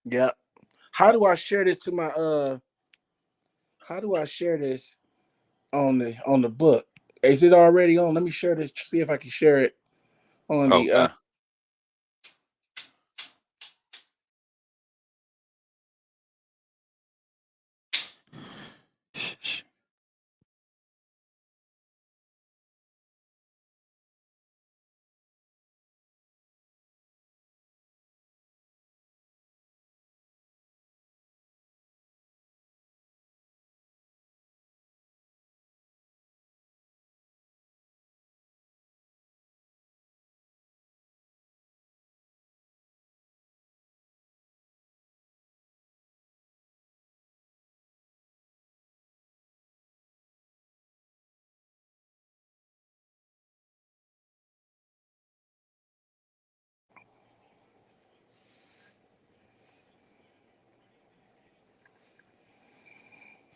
Yep. How do I share this to my how do I share this on the book? Is it already on? Let me share this, see if I can share it on the Okay.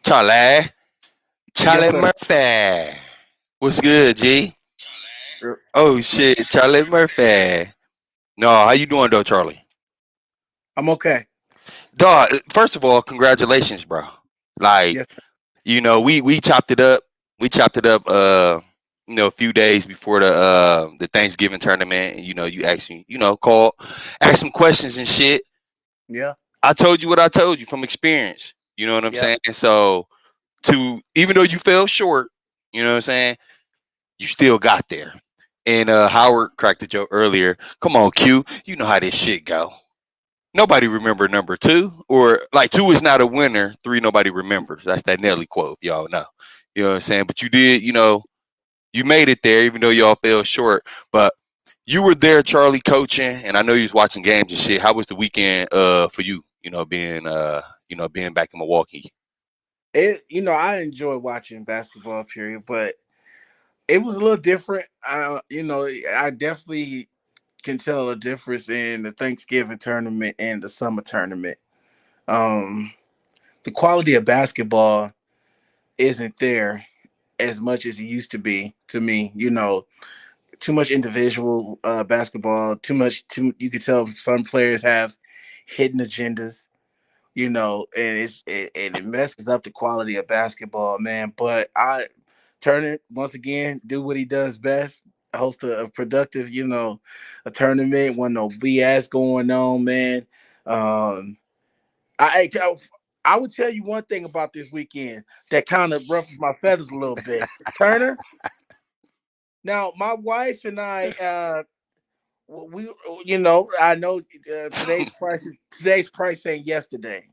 Charlie. Yes, Charlie sir. Murphy. What's good, G? Er, Oh shit, Charlie Murphy. No, how you doing though, Charlie? I'm okay. Dog, first of all, congratulations, bro. Like, Yes, we chopped it up. We chopped it up a few days before the Thanksgiving tournament, and you asked me, call, ask some questions and shit. yeah, I told you what I told you from experience. You know what I'm yeah. saying? So to even though you fell short, you know what I'm saying, you still got there. And Howard cracked the joke earlier. Come on, Q. You know how this shit go. Nobody remember number two, or like two is not a winner. Three, nobody remembers. That's that Nelly quote, if y'all know. You know what I'm saying? But you did, you made it there, even though y'all fell short. But you were there, Charlie, coaching, and I know you was watching games and shit. How was the weekend for you? Being back in Milwaukee. I enjoy watching basketball, period, but it was a little different. I definitely can tell a difference in the Thanksgiving tournament and the summer tournament. Um, the quality of basketball isn't there as much as it used to be to me. Too much individual basketball, too you can tell some players have hidden agendas, and it messes up the quality of basketball, man. But I Turner once again do what he does best. Host a productive, a tournament when no BS going on, man. Um, I would tell you one thing about this weekend that kind of ruffles my feathers a little bit. Turner. Now, my wife and I, we, I know today's price ain't yesterday.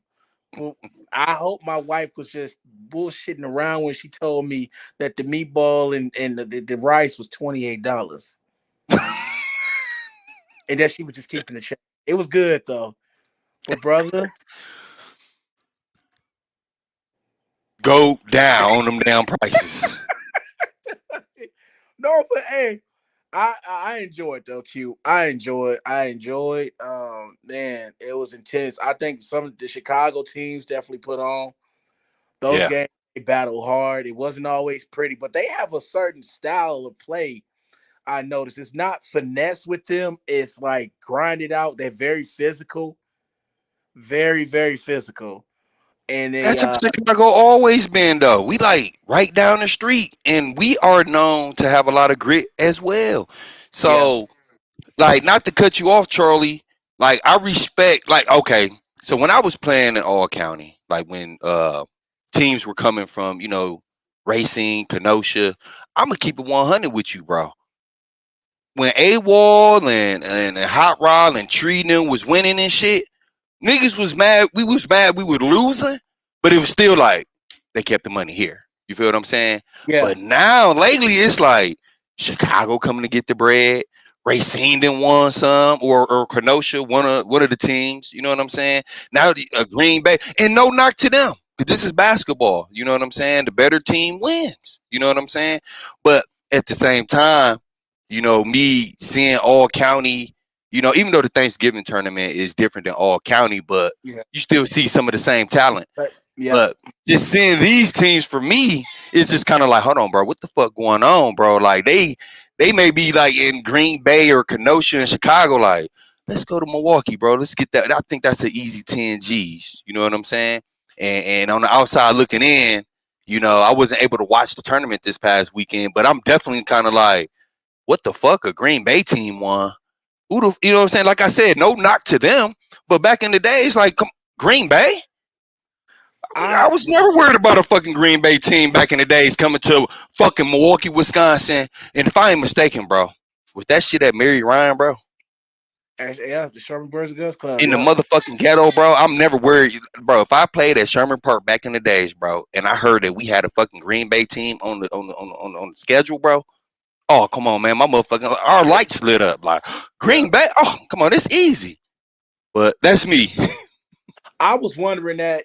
But I hope my wife was just bullshitting around when she told me that the meatball and the rice was $28, and that she was just keeping the check. It was good though, but brother, Go down on them damn prices. no, but hey, I enjoyed though. Q, I enjoyed. I enjoyed. Man, it was intense. I think some of the Chicago teams definitely put on those Yeah. games. They battle hard. It wasn't always pretty, but they have a certain style of play. I noticed it's not finesse with them. It's like grinded out. They're very physical, very very physical, and they That's how Chicago always been though. We like right down the street, and we are known to have a lot of grit as well. yeah, So, like, not to cut you off, Charlie. Like, I respect. Like, okay, so when I was playing in All County, like when teams were coming from, Racing, Kenosha, I'm gonna keep it 100 with you, bro. When AWOL and Hot Rod and Tree and them was winning and shit, niggas was mad. We was mad we were losing, but it was still like they kept the money here. You feel what I'm saying? yeah, But now lately it's like Chicago coming to get the bread. Racine done won some, or Kenosha, one of the teams. You know what I'm saying? Now Green Bay, and no knock to them, because this is basketball. You know what I'm saying? The better team wins. You know what I'm saying? But at the same time, me seeing all county, even though the Thanksgiving tournament is different than all county, but yeah, you still see some of the same talent. but yeah, But just seeing these teams for me, it's just kind of like, hold on, bro, what the fuck going on, bro? Like they may be like in Green Bay or Kenosha and Chicago, like, let's go to Milwaukee, bro. Let's get that. I think that's an easy 10 G's. You know what I'm saying? And on the outside looking in, I wasn't able to watch the tournament this past weekend, but I'm definitely kind of like, what the fuck? A Green Bay team won. You know what I'm saying? Like I said, no knock to them, but back in the days, like Green Bay, I I was never worried about a fucking Green Bay team back in the days coming to fucking Milwaukee, Wisconsin. And if I ain't mistaken, bro, was that shit at Mary Ryan, bro? yeah, the Sherman Birds and Guns Club. In the Yep. motherfucking ghetto, bro. I'm never worried, bro. If I played at Sherman Park back in the days, bro, and I heard that we had a fucking Green Bay team on the schedule, bro. Oh, come on, man. My motherfucking our lights lit up like Yeah. Green Bay. Oh, come on, it's easy. But that's me. I was wondering that,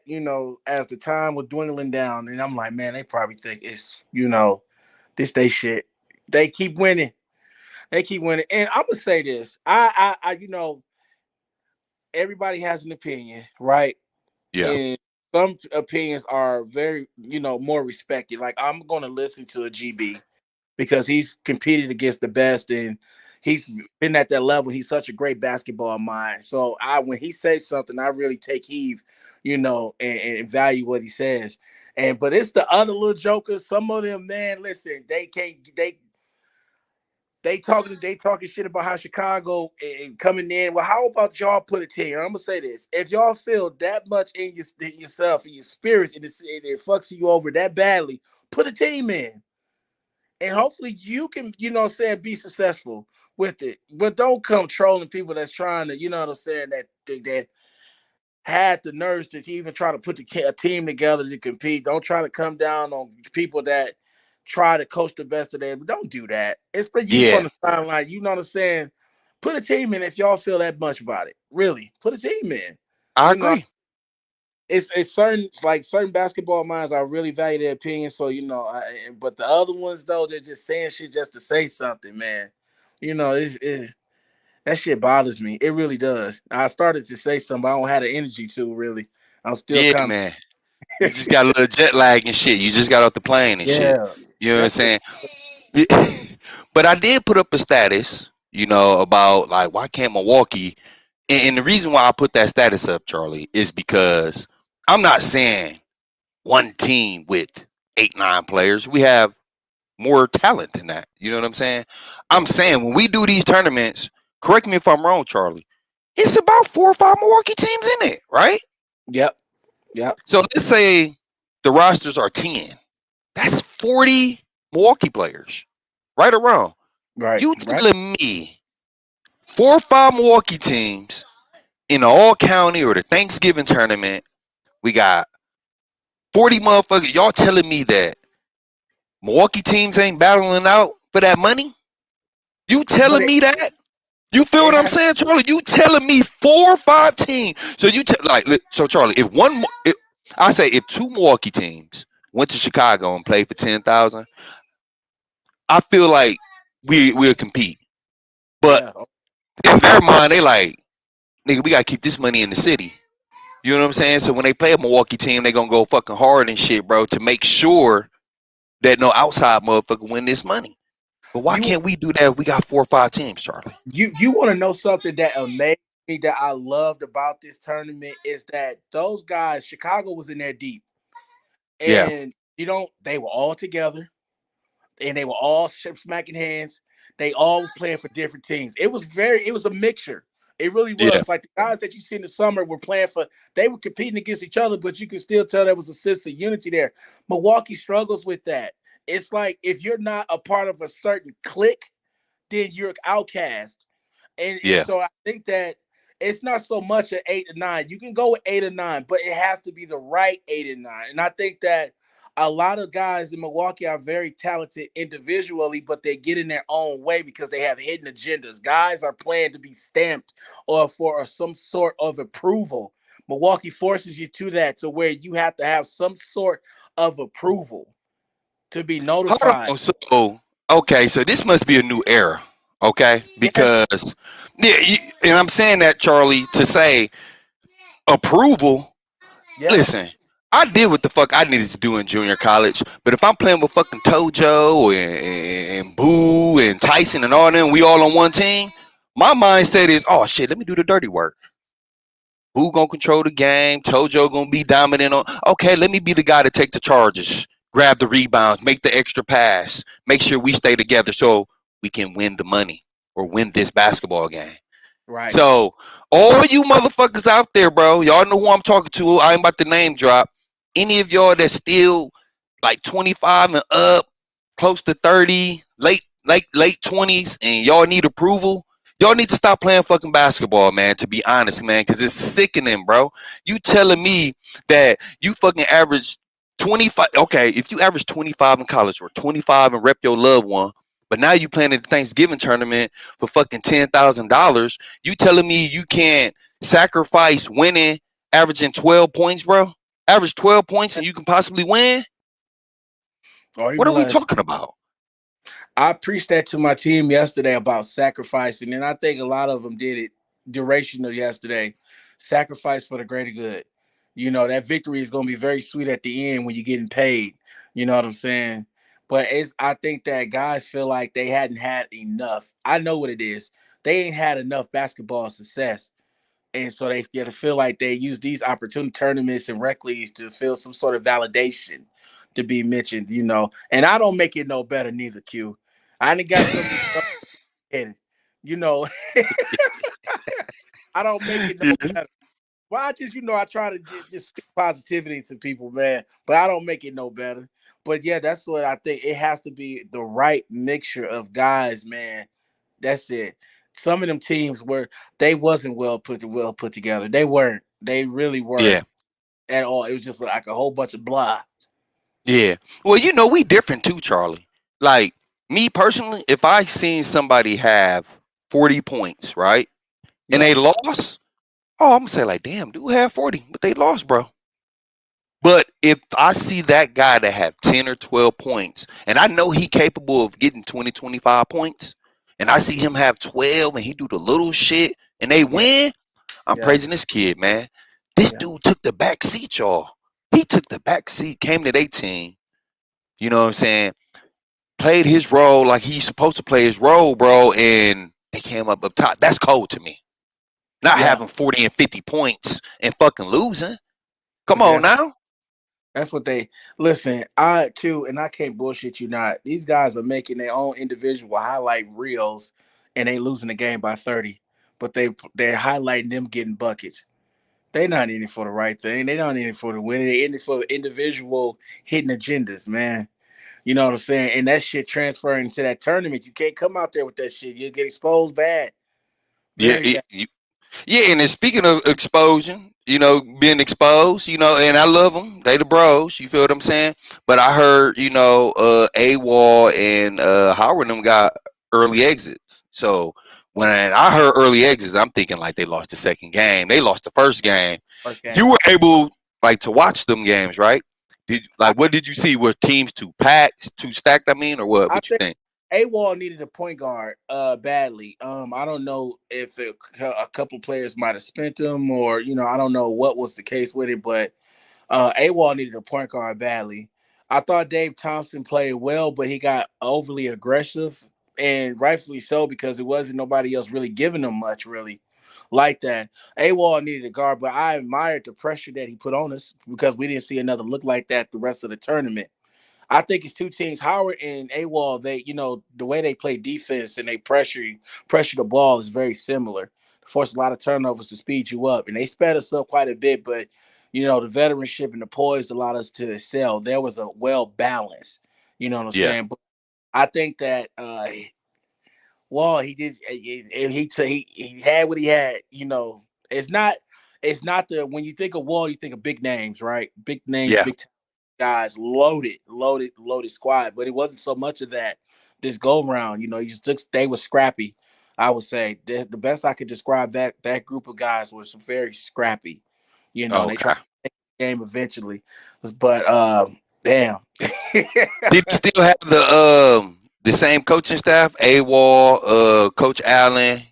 as the time was dwindling down, and I'm like, man, they probably think it's, this they shit. They keep winning. They keep winning. And I'm gonna say this. Everybody has an opinion, right? Yeah, And some opinions are very, more respected. Like I'm gonna listen to a GB because he's competed against the best and he's been at that level. He's such a great basketball mind. So when he says something, I really take heed, and value what he says. But it's the other little jokers. Some of them, man, listen, they can't they talking shit about how Chicago and coming in. Well, how about y'all put a team? I'm gonna say this: if y'all feel that much in yourself and your spirits, and it fucks you over that badly, put a team in, and hopefully you can, be successful with it. But don't come trolling people that's trying to, that had the nerves to even try to put a team together to compete. Don't try to come down on people that try to coach the best of them. Don't do that. It's for you from yeah, the sideline. You know what I'm saying? Put a team in if y'all feel that much about it. Really, put a team in. I You know, agree. it's certain basketball minds. I really value their opinion. So but the other ones though, they're just saying shit just to say something, man. That shit bothers me. It really does. I started to say something, but I don't have the energy to really. I'm still Yeah, kind man. You just got a little jet lag and shit. You just got off the plane and shit. yeah. You know what I'm That's the saying? But I did put up a status, about like why can't Milwaukee? And the reason why I put that status up, Charlie, is because I'm not saying one team with 8, 9 players. We have more talent than that. You know what I'm saying? I'm yeah. saying when we do these tournaments, correct me if I'm wrong, Charlie. It's about 4 or 5 Milwaukee teams in it, right? Yep. Yep. So let's say the rosters are 10. That's 40 Milwaukee players, right or wrong. Right. You Right. telling me 4 or 5 Milwaukee teams in the All County or the Thanksgiving tournament? We got 40 motherfuckers. Y'all telling me that Milwaukee teams ain't battling out for that money? You But telling me that? You feel it what I'm has saying, Charlie? You telling me 4 or 5 teams? So so Charlie, I say if 2 Milwaukee teams went to Chicago and played for 10,000, I feel like we'll compete. But yeah. in their mind, they like, nigga, we gotta keep this money in the city. You know what I'm saying? So when they play a Milwaukee team, they gonna go fucking hard and shit, bro, to make sure that no outside motherfucker win this money. But why You can't we do that if we got 4 or 5 teams, Charlie? you want to know something that amazed me that I loved about this tournament is that those guys, Chicago was in there deep. Yeah, And they were all together and they were all smacking hands. They all was playing for different teams. It was a mixture. It really yeah, was. Like the guys that you see in the summer were playing for, they were competing against each other, but you could still tell there was a sense of unity there. Milwaukee struggles with that. It's like if you're not a part of a certain clique, then you're outcast. And yeah. so I think that it's not so much an 8 or 9. You can go with 8 or 9, but it has to be the right 8 and 9. And I think that a lot of guys in Milwaukee are very talented individually, but they get in their own way because they have hidden agendas. Guys are playing to be stamped or for some sort of approval. Milwaukee forces you to that, to where you have to have some sort of approval to be Hold notified. on. So okay, so this must be a new era. Okay, Yes. because and I'm saying that, Charlie, to say approval. Yep. Listen, I did what the fuck I needed to do in junior college, but if I'm playing with fucking Tojo and Boo and Tyson and all them, we all on one team. My mindset is, oh shit, let me do the dirty work. Who gonna control the game? Tojo gonna be dominant on. Okay, let me be the guy to take the charges, grab the rebounds, make the extra pass, make sure we stay together so we can win the money or win this basketball game. Right. So all you motherfuckers out there, bro, y'all know who I'm talking to. I ain't about to name drop. Any of y'all that's still like 25 and up, close to 30, late 20s, and y'all need approval. Y'all need to stop playing fucking basketball, man, to be honest, man, because it's sickening, bro. You telling me that you fucking average 25, okay, if you average 25 in college or 25 and rep your loved one, but now you playing in the Thanksgiving tournament for fucking $10,000, you telling me you can't sacrifice winning, averaging 12 points, bro? Average 12 points and you can possibly win? Or What even are we less. talking about? I preached that to my team yesterday about sacrificing, and I think a lot of them did it durational yesterday. Sacrifice for the greater good. You know, that victory is going to be very sweet at the end when you're getting paid. You know what I'm saying? But I think that guys feel like they hadn't had enough. I know what it is. They ain't had enough basketball success. And so they get to feel like they use these opportunity tournaments and rec leagues to feel some sort of validation to be mentioned, you know. And I don't make it no better neither, Q. I ain't got something in, you know. I don't make it no Yeah. better. Well, I just, I try to just speak positivity to people, man. But I don't make it no better. But yeah, that's what I think. It has to be the right mixture of guys, man. That's it. Some of them teams were they wasn't well put together. They weren't. They really Yeah. weren't at all. It was just like a whole bunch of blah. Yeah. Well, we different too, Charlie. Like me personally, if I seen somebody have 40 points, right? And Yep. they lost, oh, I'm gonna say like, damn, dude had 40, but they lost, bro. But if I see that guy that have 10 or 12 points, and I know he capable of getting 20, 25 points, and I see him have 12 and he do the little shit and they Yeah. win, I'm Yeah. praising this kid, man. This Yeah. dude took the back seat, y'all. He took the back seat, came to their team, you know what I'm saying? Played his role like he's supposed to play his role, bro, and they came up top. That's cold to me. Not Yeah. having 40 and 50 points and fucking losing. Come on That's now. that's what they listen. I too, and I can't bullshit you not. These guys are making their own individual highlight reels, and they losing the game by 30. But they're highlighting them getting buckets. They not in it for the right thing. They not in it for the win. They in it for individual hidden agendas, man. You know what I'm saying? And that shit transferring to that tournament. You can't come out there with that shit. You'll get exposed bad. Yeah, Very bad. yeah, and then speaking of exposure, being exposed, and I love them. They the bros. You feel what I'm saying? But I heard, AWOL and Howard and them got early exits. So when I heard early exits, I'm thinking like they lost the second game. They lost the first game. First game. You were able like to watch them games, right? I, What did you see? Were teams too packed, too stacked? I mean, or what? I What you think think? AWOL needed a point guard badly. I don't know if a couple players might have spent them or, I don't know what was the case with it, but AWOL needed a point guard badly. I thought Dave Thompson played well, but he got overly aggressive, and rightfully so because it wasn't nobody else really giving him much, really, like that. AWOL needed a guard, but I admired the pressure that he put on us because we didn't see another look like that the rest of the tournament. I think it's two teams, Howard and AWOL. They, the way they play defense and they pressure the ball is very similar. Force a lot of turnovers to speed you up, and they sped us up quite a bit. But the veteranship and the poise allowed us to excel. There was a well balance. You know what I'm Yeah, saying? But I think that Wall he did he had what he had. It's not the when you think of Wall, you think of big names, right? Big names, yeah. big guys, loaded squad. But it wasn't so much of that this go round. You just took they were scrappy. I would say the best I could describe that group of guys was very scrappy. And they tried Okay. to take the game eventually, but damn. Did he still have the same coaching staff? AWOL, Coach Allen, They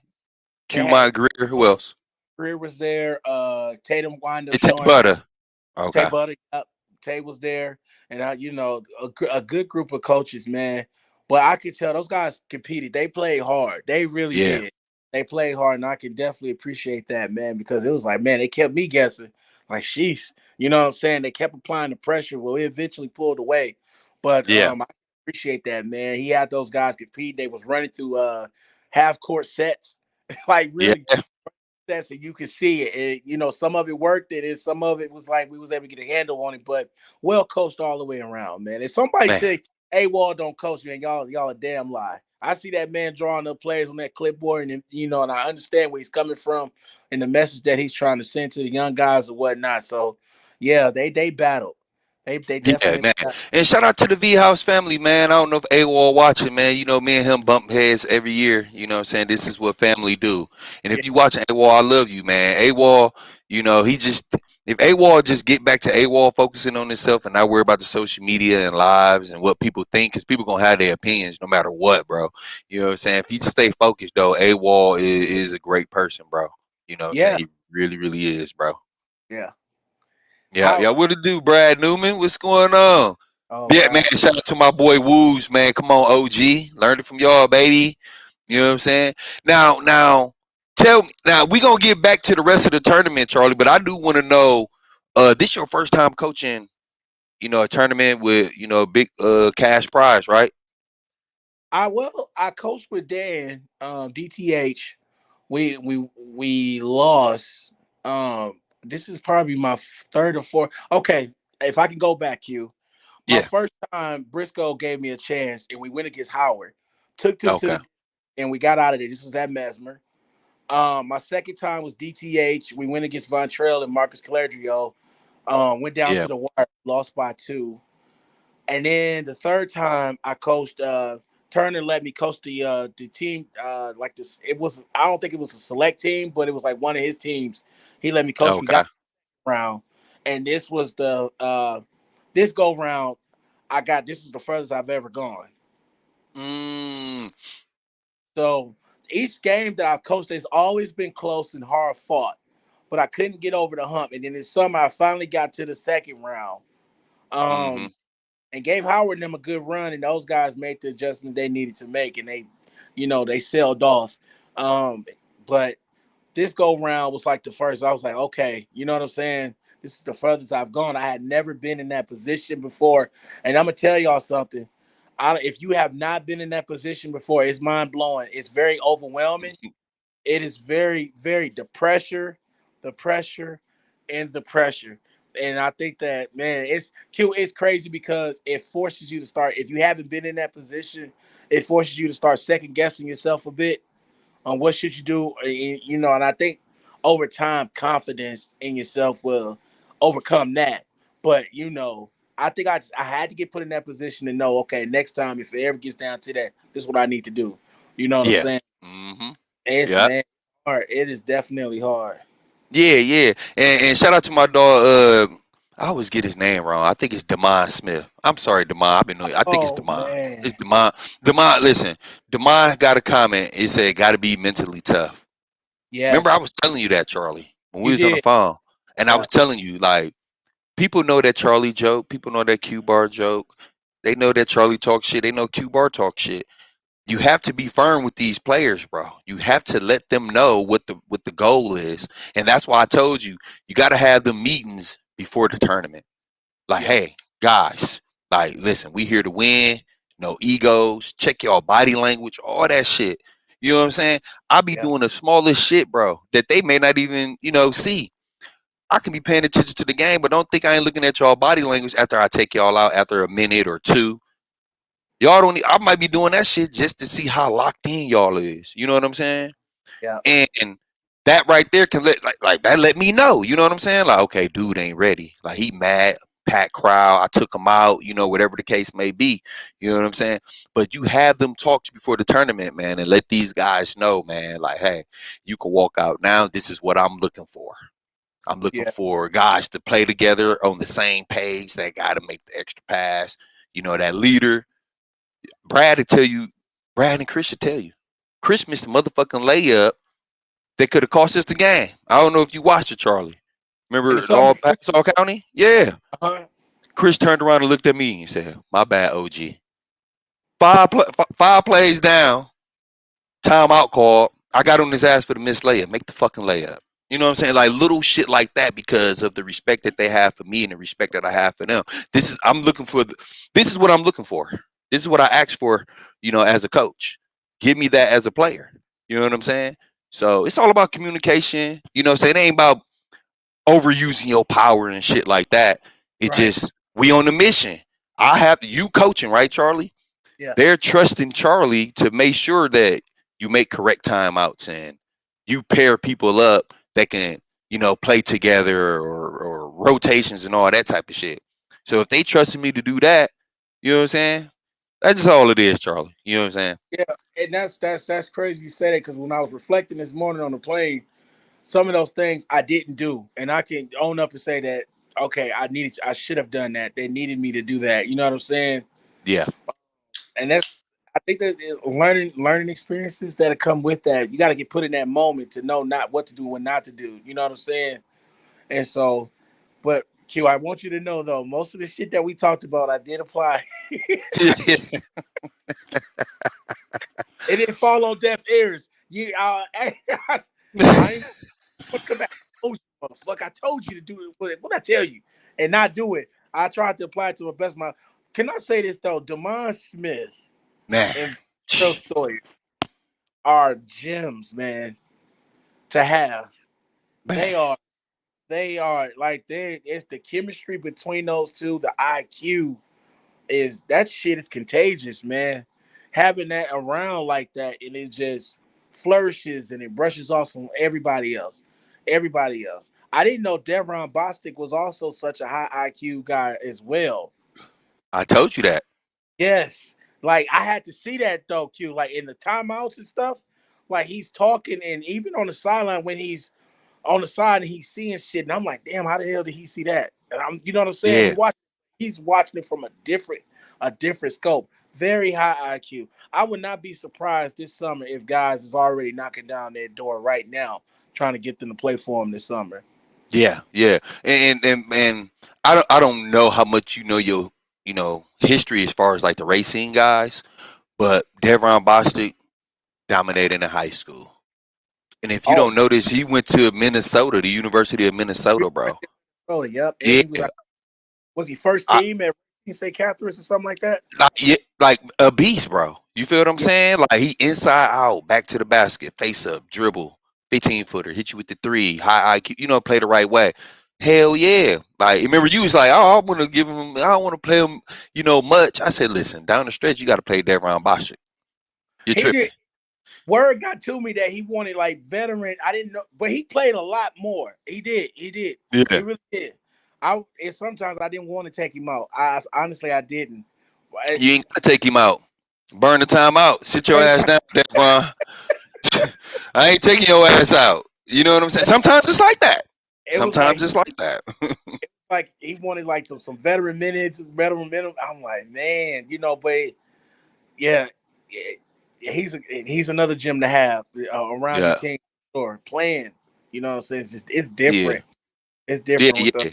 Q had Greer, who else? Greer was there. Tatum wound up It's Tay showing up. Butter. Tay Okay. Butter, up. Tay was there, and a good group of coaches, man. But I could tell those guys competed. They played hard. They really Yeah. did. They played hard, and I can definitely appreciate that, man, because it was like, man, they kept me guessing. Like, sheesh, you know what I'm saying? They kept applying the pressure. Well, we eventually pulled away, but Yeah, I appreciate that, man. He had those guys compete. They was running through half court sets, like yeah, really sets, and you could see it. You know, some of it worked. Some of it was like we was able to get a handle on it, but well coached all the way around, man. If somebody man. say, "Hey, Wall don't coach," man, y'all a damn lie. I see that man drawing up plays on that clipboard, and you know, and I understand where he's coming from and the message that he's trying to send to the young guys or whatnot. So, yeah, they battled. They Yeah, definitely man. battled. And shout out to the V House family, man. I don't know if AWOL watching, man. You know, me and him bump heads every year. You know what I'm saying? This is what family do. And Yeah, if you watching AWOL, I love you, man. AWOL, you know, he just if AWOL just get back to AWOL focusing on himself and not worry about the social media and lives and what people think, because people gonna have their opinions no matter what, bro. You know what I'm saying? If he just stay focused though, AWOL is a great person, bro. You know what I'm saying? yeah, He really, really is, bro. yeah. Yeah, How? yeah. What it do, Brad Newman? What's going on? Oh Yeah, man. wow. Shout out to my boy Woos, man. Come on, OG. Learned it from y'all, baby. You know what I'm saying? Now, tell me. Now we gonna get back to the rest of the tournament, Charlie. But I do want to know. This your first time coaching? You know, a tournament with a big cash prize, right? I coached with Dan, DTH. We lost. This is probably my third or fourth. Okay, if I can go back, Q. My Yeah. first time, Briscoe gave me a chance, and we went against Howard. Took them to Okay. the and we got out of there. This was at Mesmer. My second time was DTH. We went against Von Trail and Marcus Caledrio. Went down Yeah. to the wire, lost by two. And then the third time I coached Turner let me coach the team like this. It was I don't think it was a select team, but it was like one of his teams. He let me coach. We Okay. got round. And this was the this go round I got this was the furthest I've ever gone. Mm, So each game that I've coached has always been close and hard fought. But I couldn't get over the hump. And then in summer I finally got to the second round. mm-hmm. Um and gave Howard and them a good run, and those guys made the adjustment they needed to make, and they sailed off. But this go round was like the first. I was like, okay, you know what I'm saying? This is the furthest I've gone. I had never been in that position before, and I'm gonna tell y'all something. If you have not been in that position before, it's mind blowing. It's very overwhelming. It is very, very the pressure, and the pressure. And I think that man, it's crazy because it forces you to start. If you haven't been in that position, it forces you to start second guessing yourself a bit on what should you do. And I think over time, confidence in yourself will overcome that. But I think I had to get put in that position to know, okay, next time if it ever gets down to that, this is what I need to do. You know what I'm Yeah. saying? Mm-hmm. It's Yeah. man hard. It is definitely hard. Yeah, yeah, and shout out to my dog. I always get his name wrong. I think it's Demond Smith. I'm sorry, Demond. I've been. I think it's Oh Demond. man. It's Demond. Demond, listen. Demond got a comment. It said, "Got to be mentally tough." Remember, I Yes, was telling you that, Charlie, when we you was on the did. phone, and I Yeah. was telling you like people know that Charlie joke. People know that Q Bar joke. They know that Charlie talk shit. They know Q Bar talk shit. You have to be firm with these players, bro. You have to let them know what the goal is, and that's why I told you you got to have the meetings before the tournament. Like, Yeah. hey, guys, like, listen, we here to win. No egos. Check y'all body language, all that shit. You know what I'm saying? I be Yeah. doing the smallest shit, bro, that they may not even see. I can be paying attention to the game, but don't think I ain't looking at y'all body language after I take y'all out after a minute or two. Y'all don't. I might be doing that shit just to see how locked in y'all is. You know what I'm saying? Yeah. And that right there can like that let me know. You know what I'm saying? Like, okay, dude ain't ready. Like he mad, packed crowd. I took him out. Whatever the case may be. You know what I'm saying? But you have them talks before the tournament, man, and let these guys know, man. Like, hey, you can walk out now. This is what I'm looking for. I'm looking Yeah. for guys to play together on the same page. That got to make the extra pass. That leader. Brad to tell you, Brad and Chris should tell you. Chris missed a motherfucking layup that could have cost us the game. I don't know if you watched it, Charlie. In the Remember summer. all Paxall County? Yeah. Uh-huh. Chris turned around and looked at me and said, "My bad, OG." Five plays down, timeout called. I got on his ass for the missed layup. Make the fucking layup. You know what I'm saying? Like little shit like that because of the respect that they have for me and the respect that I have for them. This is what I'm looking for. This is what I asked for, as a coach. Give me that as a player. You know what I'm saying? So it's all about communication. You know what I'm saying? It ain't about overusing your power and shit like that. It's Right. just we on the mission. I have you coaching, right, Charlie? Yeah. They're trusting Charlie to make sure that you make correct timeouts and you pair people up that can, play together or rotations and all that type of shit. So if they trusted me to do that, you know what I'm saying? That's just all it is, Charlie. You know what I'm saying? Yeah. And that's crazy you said it because when I was reflecting this morning on the plane, some of those things I didn't do, and I can own up and say that okay, I should have done that. They needed me to do that. You know what I'm saying? Yeah. And that's I think that learning experiences that come with that. You got to get put in that moment to know not what to do and not to do. You know what I'm saying? And so, but Q, I want you to know though, most of the shit that we talked about, I did apply. It didn't fall on deaf ears. I ain't gonna come back. Oh, motherfucker! I told you to do it. What I tell you, and not do it. I tried to apply it to my best. My can I say this though? Demond Smith Man. and Bill Sawyer are gems, man, to have. Man. They are. They are like they. It's the chemistry between those two. The IQ is that shit is contagious, man. Having that around like that, and it just flourishes and it brushes off on everybody else. Everybody else. I didn't know Devron Bostic was also such a high IQ guy as well. I told you that. Yes. Like I had to see that though, Q. Like in the timeouts and stuff. Like he's talking and even on the sideline when he's on the side and he's seeing shit, and I'm like, damn, how the hell did he see that? And you know what I'm saying? Yeah. He's watching it from a different scope. Very high IQ. I would not be surprised this summer if guys is already knocking down their door right now, trying to get them to play for him this summer. Yeah, yeah, and I don't know how much your history as far as like the racing guys, but Devron Bostic dominated in high school, and if you Oh, don't notice, he went to Minnesota, the University of Minnesota, bro. oh, yep. And Yeah, he was he first I, team at St. Catherine's or something like that? like a beast, bro. You feel what I'm Yeah. saying? Like he inside out, back to the basket, face up, dribble, 15-footer, hit you with the three, high IQ, play the right way. Hell yeah. Like remember you was like, oh, I want to give him, I don't want to play him, much. I said, listen, down the stretch, you got to play Devron Bostic. You're He tripping. did. Word got to me that he wanted like veteran. I didn't know, but he played a lot more. He did. He did. He Yeah. really did. And sometimes I didn't want to take him out. I honestly I didn't. I, You ain't got to take him out. Burn the time out. Sit your ass down, Devron. I ain't taking your ass out. You know what I'm saying? Sometimes it's like that. it was Sometimes like it's like that. he wanted like some veteran minutes, veteran minutes. I'm like, man, but yeah, yeah, he's another gym to have around your Yeah. team or playing. You know what I'm saying? It's Yeah. different. It's Yeah. different with the Yeah.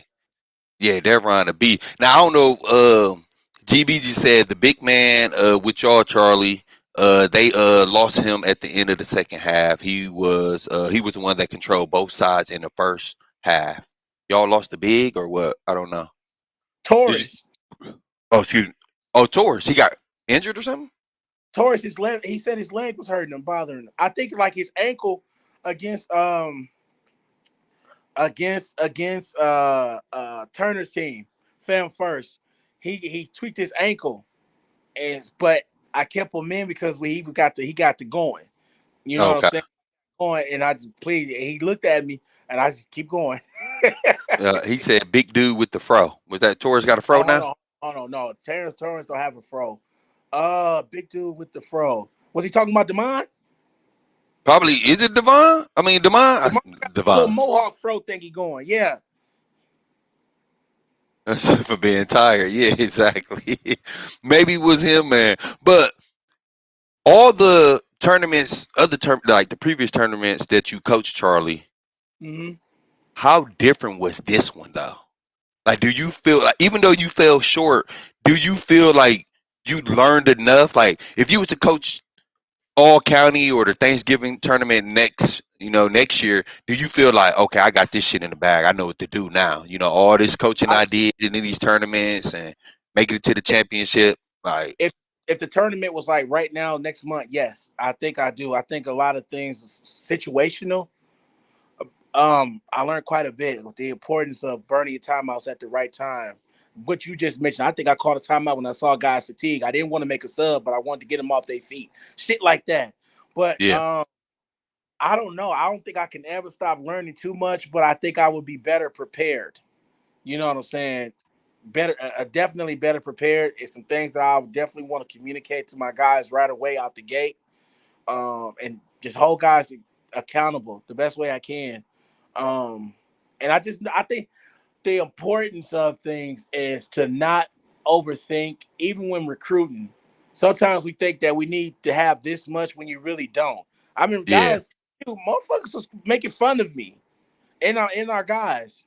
Yeah, Devron the B. Now I don't know. GBG said the big man with y'all, Charlie. They lost him at the end of the second half. He was the one that controlled both sides in the first half. Y'all lost the big or what? I don't know. Did you? Taurus. Oh, excuse me. Oh, Torres. He got injured or something. Taurus, his leg. He said his leg was hurting him, bothering him. I think like his ankle against Turner's team, Fam First. He tweaked his ankle, but I kept him in because he got the going. You know what I'm Okay. saying? Going and I just please. He looked at me and I just keep going. He said big dude with the fro. Was that Torres got a fro Oh, hold now? on, hold on, no. Terrence Torrance don't have a fro. Big dude with the fro. Was he talking about Demond? Probably. Is it Devon? I mean Devon. Demond got a little Devon. mohawk fro thingy going. Yeah. For being tired. Yeah, exactly. Maybe it was him, man. But all the tournaments, like the previous tournaments that you coached, Charlie, Mm-hmm. how different was this one though? Like, do you feel like, even though you fell short, do you feel like you learned enough? Like, if you was to coach all county or the Thanksgiving tournament next year, do you feel like, okay, I got this shit in the bag. I know what to do now. All this coaching I, I did in these tournaments and making it to the championship. Like, if if the tournament was like right now, next month, yes, I think I do. I think a lot of things is situational. I learned quite a bit with the importance of burning your timeouts at the right time. What you just mentioned, I think I called a timeout when I saw guys fatigue. I didn't want to make a sub, but I wanted to get them off their feet, shit like that. But yeah, I don't know. I don't think I can ever stop learning too much, but I think I would be better prepared. You know what I'm saying? Better, definitely better prepared. It's some things that I would definitely want to communicate to my guys right away out the gate, and just hold guys accountable the best way I can. Um, and I think the importance of things is to not overthink, even when recruiting. Sometimes we think that we need to have this much when you really don't. I mean, yeah, guys, dude, motherfuckers was making fun of me and our guys.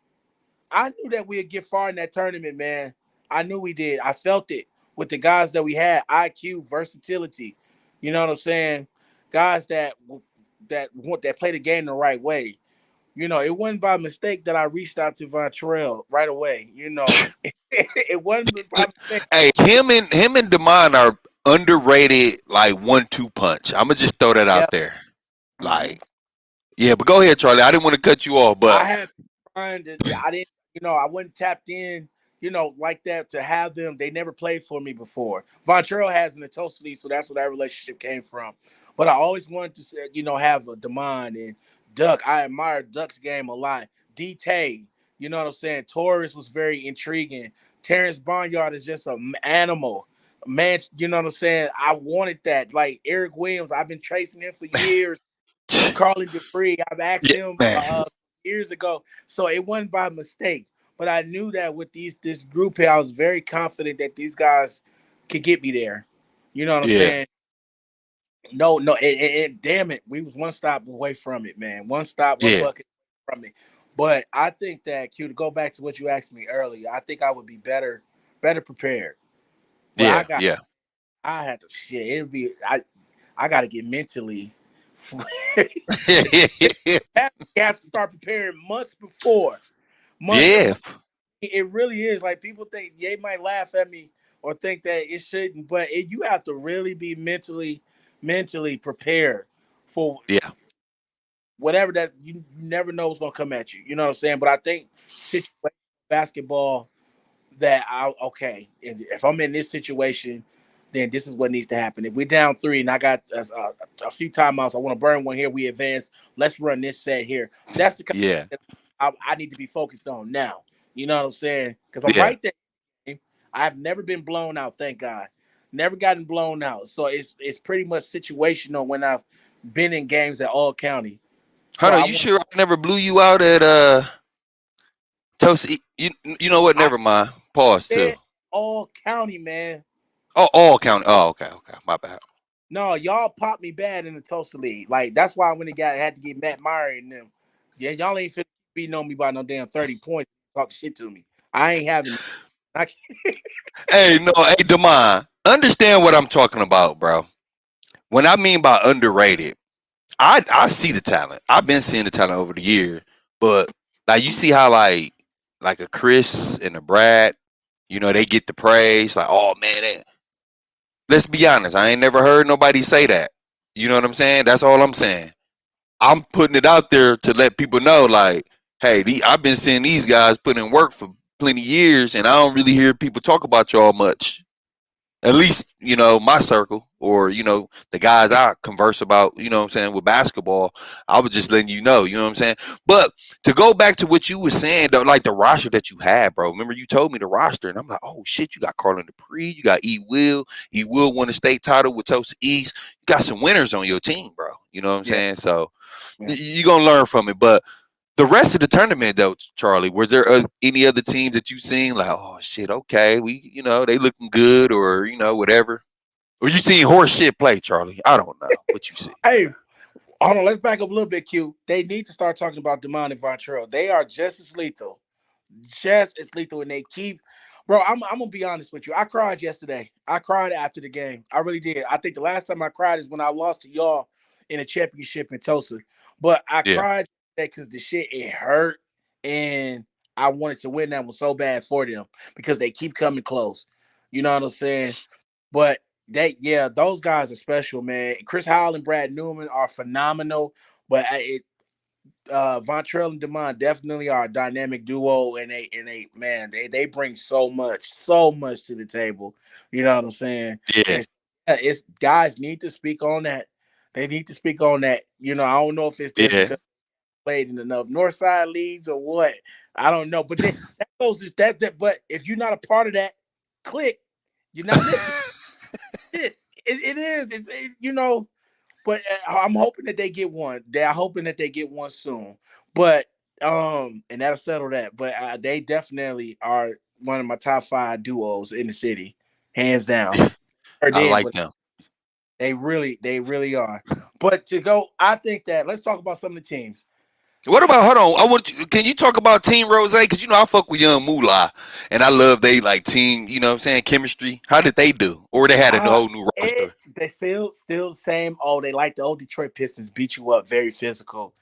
I knew that we'd get far in that tournament, man. I knew we did. I felt it with the guys that we had, IQ, versatility. You know what I'm saying? Guys that play the game the right way. It wasn't by mistake that I reached out to Von Terrell right away. It wasn't by mistake. hey, him and Demond are underrated, like 1-2 punch. I'm gonna just throw that Yeah. out there. Mm-hmm. Like, yeah, but go ahead, Charlie. I didn't want to cut you off, I but have trying to. I didn't. I wasn't tapped in. Like that to have them. They never played for me before. Von Terrell has in the Tulsa League, so that's where that relationship came from. But I always wanted to, have a Demond and Duck. I admire Duck's game a lot. D. Tay, you know what I'm saying. Torres was very intriguing. Terrence Barnyard is just an animal. Man, you know what I'm saying. I wanted that. Like Eric Williams, I've been tracing him for years. Carlin Dupree. I've asked yeah, him man, years ago, so it wasn't by mistake. But I knew that with this group here, I was very confident that these guys could get me there. You know what I'm yeah, saying? No, no, damn it, we was one stop away from it, man. One stop, one yeah, bucket from it. But I think that Q, to go back to what you asked me earlier, I think I would be better prepared. But yeah, yeah, I had to shit. It'd be I got to get mentally. Has to start preparing months before. Months. yeah, It really is. Like people think they might laugh at me or think that it shouldn't, but you have to really be mentally prepared for yeah. whatever that you never know what's gonna come at you. You know what I'm saying? But I think situation basketball that if I'm in this situation, then this is what needs to happen. If we're down three and I got a few timeouts, I want to burn one here. We advance. Let's run this set here. That's the kind Yeah, of I need to be focused on now. You know what I'm saying? Because I'm yeah. right there. I've never been blown out. Thank God. Never gotten blown out. So it's pretty much situational when I've been in games at all county. So Hold on, I you want. sure I never blew you out at Toast? You know what? I Never mind. Pause too. said all county, man. Oh, all count. Oh, okay, okay. My bad. No, y'all popped me bad in the Tulsa League. Like that's why when it had to get Matt Meyer and them. Yeah, y'all ain't fit beating on me by no damn 30 points. Talk shit to me. I ain't having it. I can't. Hey, no, hey, Demond, understand what I'm talking about, bro. When I mean by underrated, I see the talent. I've been seeing the talent over the year, but like you see how like a Chris and a Brad, they get the praise. Like, oh man, let's be honest. I ain't never heard nobody say that. You know what I'm saying? That's all I'm saying. I'm putting it out there to let people know, like, hey, I've been seeing these guys put in work for plenty years, and I don't really hear people talk about y'all much. At least, my circle or, the guys I converse about, what I'm saying, with basketball, I was just letting you know what I'm saying? But to go back to what you were saying, though, like the roster that you had, bro. Remember you told me the roster, and I'm like, oh shit, you got Carlin Dupree, you got E. Will. E. Will won a state title with Tulsa East. You got some winners on your team, bro. You know what I'm Yeah, saying? So yeah. you're gonna learn from it. But the rest of the tournament, though, Charlie, was there any other teams that you seen like, oh shit, okay, they looking good, or whatever? Or you seen horse shit play, Charlie? I don't know what you see. Hey, hold on. Let's back up a little bit, Q. They need to start talking about Demond and Vontrell. They are just as lethal. Just as lethal, and they keep Bro, I'm gonna be honest with you. I cried yesterday. I cried after the game. I really did. I think the last time I cried is when I lost to y'all in a championship in Tulsa. But I Yeah, cried because the shit it hurt, and I wanted to win that one so bad for them because they keep coming close. You know what I'm saying? But yeah, those guys are special, man. Chris Howell and Brad Newman are phenomenal. But Vontrell and Demond definitely are a dynamic duo, and they bring so much to the table. You know what I'm saying? yeah, And it's guys need to speak on that. They need to speak on that. You know, I don't know if it's just yeah. because they played in enough Northside leagues or what. I don't know, but that goes to that. But if you're not a part of that clique, you're not listening. It is. You know. But I'm hoping that they get one. They're hoping that they get one soon. But and that'll settle that. But they definitely are one of my top 5 duos in the city, hands down. Or I did, like but them. they really are. But to go, I think that let's talk about some of the teams. What about? Hold on. I want. Can you talk about Team Rose? Because I fuck with Young Moolah, and I love they like team. You know what I'm saying, chemistry. How did they do? Or they had a Uh whole new roster. they still the same. Oh, they like the old Detroit Pistons, beat you up, very physical.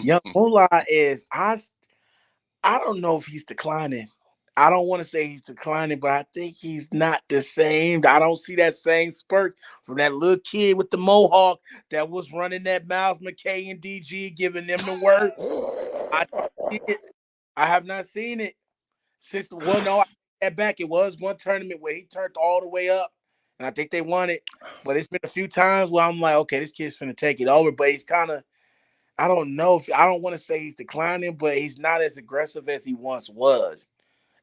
Young Moolah is I don't know if he's declining. I don't want to say he's declining, but I think he's not the same. I don't see that same spurt from that little kid with the mohawk that was running that Miles McKay and DG, giving them the work. I don't see it. I have not seen it since. Well, no, I take that back. It was one tournament where he turned all the way up, and I think they won it. But it's been a few times where I'm like, okay, this kid's finna take it over. But he's kind of, I don't know if I don't want to say he's declining, but he's not as aggressive as he once was.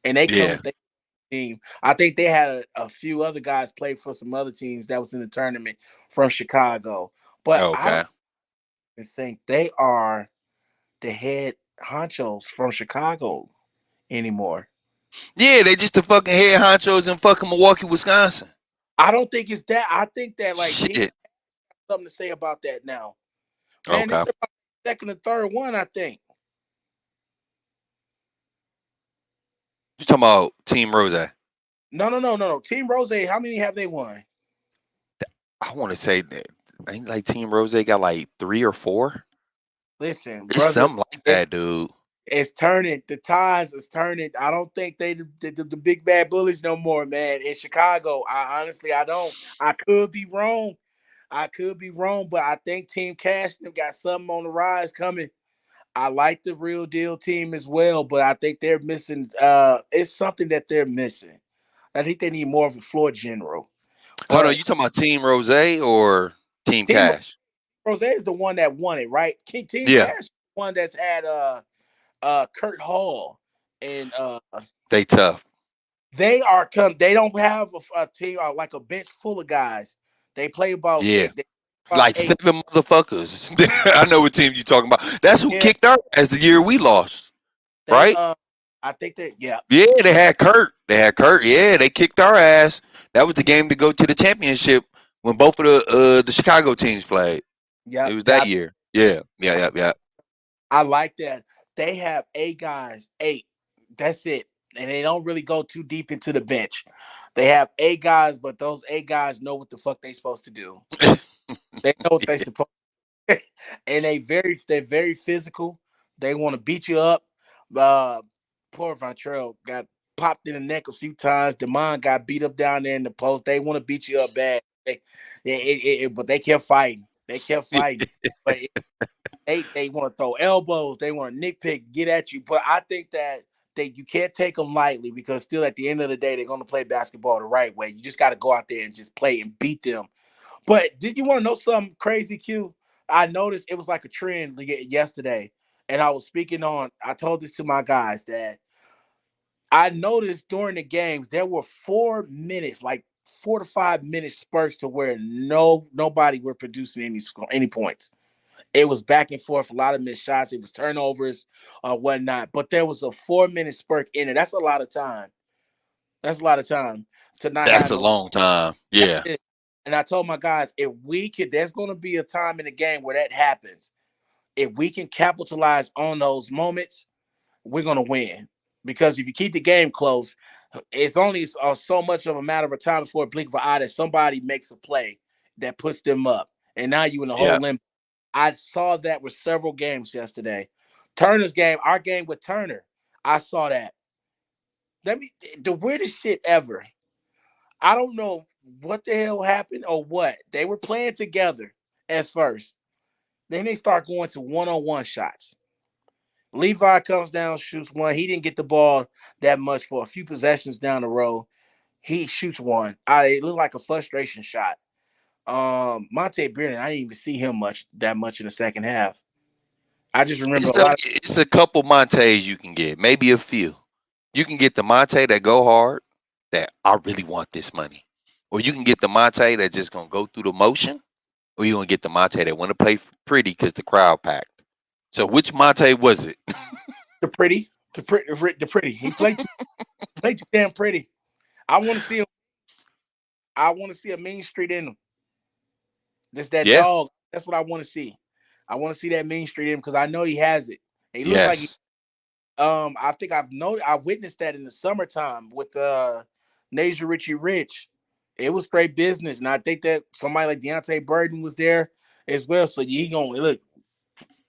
And they come Yeah. with their team. I think they had a few other guys play for some other teams that was in the tournament from Chicago. But I Okay. don't think they are the head honchos from Chicago anymore. Yeah, they just the fucking head honchos in fucking Milwaukee, Wisconsin. I don't think it's that. I think that like team Shit. something to say about that now. Man, Okay. it's about second and third one, I think. You talking about Team Rose? No. Team Rose, how many have they won? I want to say that I think like Team Rose got like 3 or 4. Listen, It's brother, something like it, that, dude. it's turning. The tides is turning. I don't think they the big bad bullies no more, man. In Chicago, I don't. I could be wrong. I could be wrong, but I think Team Cash them got something on the rise coming. I like the real deal team as well, but I think they're missing. It's something that they're missing. I think they need more of a floor general. Hold on, But you talking about Team Rose or Team Team Cash? Rose is the one that won it, right? Team Yeah, Cash is the one that's had Kurt Hall and they tough. they don't have a team like a bench full of guys. They play about Yeah, they about like 8. 7 motherfuckers. I know what team you talking about. That's who Yeah, kicked our ass the year we lost, they right? I think that yeah. Yeah, they had Kurt. They had Kurt. Yeah, they kicked our ass. That was the game to go to the championship when both of the Chicago teams played. It Yep, was that that year. Yeah, yeah, yeah, yeah. I like that. They have 8 guys, 8. That's it. And they don't really go too deep into the bench. They have 8 guys, but those 8 guys know what the fuck they supposed to do. They know what they supposed and they're very physical. They want to beat you up. Uh Poor Vontrell got popped in the neck a few times. Demond got beat up down there in the post. They want to beat you up bad. But they kept fighting. They kept fighting. But they want to throw elbows. They want to nitpick, get at you. But I think that you can't take them lightly because still at the end of the day they're going to play basketball the right way. You just got to go out there and just play and beat them. But did you want to know something crazy, Q? I noticed it was like a trend yesterday, and I was speaking on. I told this to my guys that I noticed during the games there were 4 minutes, like 4 to 5 minute spurts to where nobody were producing any points. It was back and forth, a lot of missed shots. It was turnovers or whatnot. But there was a 4 minute spurt in it. That's a lot of time. That's a lot of time to not That's have a no. long time. That's Yeah, it. And I told my guys, if we could, there's going to be a time in the game where that happens. If we can capitalize on those moments, we're going to win. Because if you keep the game close, It's only so much of a matter of time before a blink of an eye that somebody makes a play that puts them up, and now you in the whole Yeah. limp. I saw that with several games yesterday. Turner's game, our game with Turner, I saw that. Let me the weirdest shit ever. I don't know what the hell happened or what. They were playing together at first. Then they start going to one-on-one shots. Levi comes down, shoots one. He didn't get the ball that much for a few possessions down the road. He shoots one. It looked like a frustration shot. Monte Biernan, I didn't even see him that much in the second half. I just remember a lot of It's a couple Montes you can get, maybe a few. You can get the Monte that go hard, that I really want this money, or you can get the Monte that just gonna go through the motion, or you gonna get the Monte that want to play pretty because the crowd packed. So which Monte was it? the pretty. He played too damn pretty. I want to see him. I want to see a mean street in him. That's that Yeah. dog. That's what I want to see. I want to see that mean street in him because I know he has it. He looks like Yes. I think I witnessed that in the summertime with Nasia Richie Rich. It was great business, and I think that somebody like Deontay Burton was there as well. So you gonna look,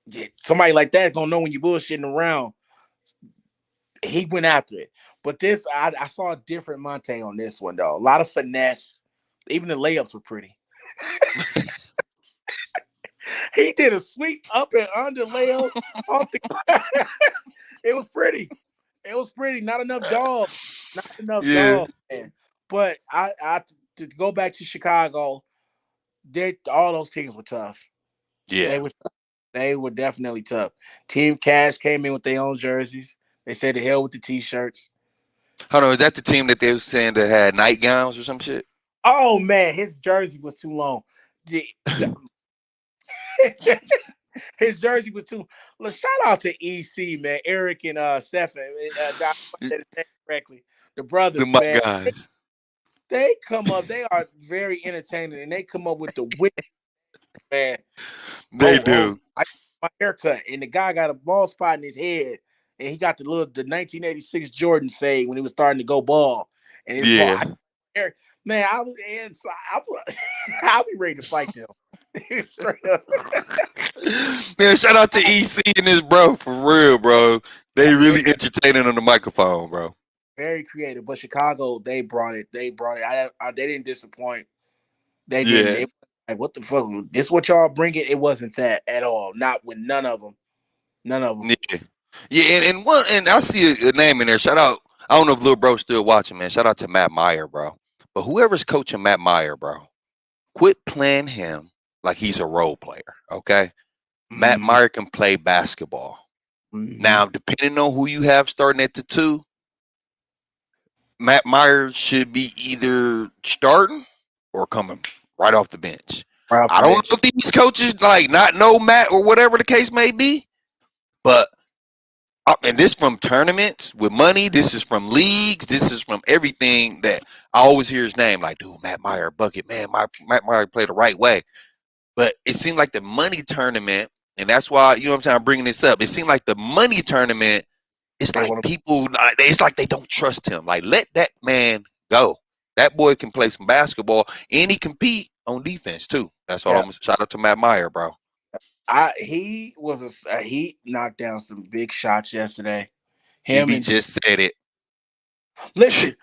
yeah, somebody like that gonna know when you bullshitting around. He went after it, but this I saw a different Monte on this one though. A lot of finesse. Even the layups were pretty. He did a sweet up and under layup off the. It was pretty. It was pretty. Not enough dog. Not enough Yeah. dog, man. But I to go back to Chicago, they all those teams were tough. They Yeah. were they were definitely tough. Team Cash came in with their own jerseys. They said the hell with the t-shirts. Hold on, is that the team that they were saying that had nightgowns or some shit? Oh man, his jersey was too long. His jersey was too. Look, shout out to EC man, Eric and Seth. I said his name correctly. The The brothers, my man, guys. they come up. They are very entertaining, and they come up with the wit, man. They Oh, do. I my haircut, and the guy got a bald spot in his head, and he got the 1986 Jordan fade when he was starting to go bald, and his bald Yeah. hair. Man, I was and so I'll be ready to fight them. Straight up. Man, shout out to EC and his bro for real, bro. They Yeah, really entertaining on the microphone, bro. very creative. But Chicago, they brought it. They brought it. They didn't disappoint. They didn't. Yeah. They like what the fuck? This what y'all bring it? It wasn't that at all. Not with none of them. None of them. Yeah. Yeah, and I see a name in there. Shout out. I don't know if little bro's still watching, man. Shout out to Matt Meyer, bro. But whoever's coaching Matt Meyer, bro, quit playing him like he's a role player. Okay. Matt Mm-hmm. Meyer can play basketball. Mm-hmm. Now, depending on who you have starting at the two, Matt Meyer should be either starting or coming right off the bench. Right off I the don't bench. know if these coaches like not know Matt or whatever the case may be, but and this from tournaments with money. This is from leagues. This is from everything that I always hear his name. Like, dude, Matt Meyer, bucket man. Matt Meyer played the right way, but it seemed like the money tournament, and that's why you know what I'm saying. I'm bringing this up. It seemed like the money tournament. It's They like want to. people. It's like they don't trust him. Like, let that man go. That boy can play some basketball and he compete on defense too. That's all I'm Yeah. gonna shout out to Matt Meyer, bro. He was he knocked down some big shots yesterday. Him GB and just said it. listen,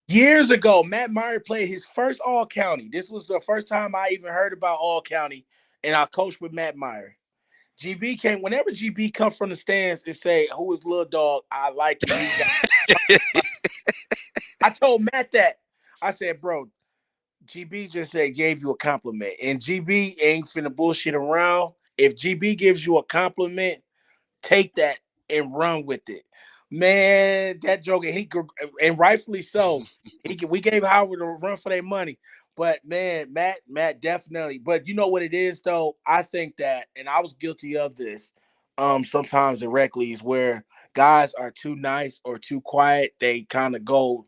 years ago, Matt Meyer played his first All County. This was the first time I even heard about All County, and I coached with Matt Meyer. GB came whenever GB come from the stands and say, "Who is little dog? I like him. He got." I told Matt that. I said, "Bro, GB just said gave you a compliment, and GB ain't finna bullshit around. If GB gives you a compliment, take that and run with it." Man, that joke, and rightfully so. We gave Howard a run for their money, but man, Matt definitely. But you know what it is though. I think that, and I was guilty of this. Sometimes directly is where guys are too nice or too quiet. They kind of go,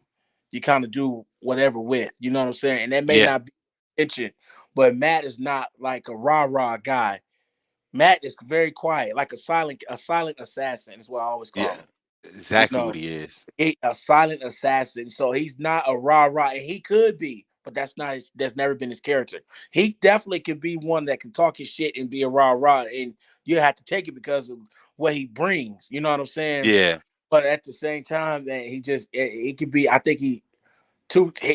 you kind of do whatever with. You know what I'm saying? And that may Yeah, not be intention, but Matt is not like a rah rah guy. Matt is very quiet, like a silent assassin is what I always call yeah. him. You Exactly what know, he is. a silent assassin. So he's not a rah rah, and he could be, but that's not his, that's never been his character. He definitely could be one that can talk his shit and be a rah rah, and you have to take it because of what he brings. You know what I'm saying? Yeah, But at the same time, that he just it could be. I think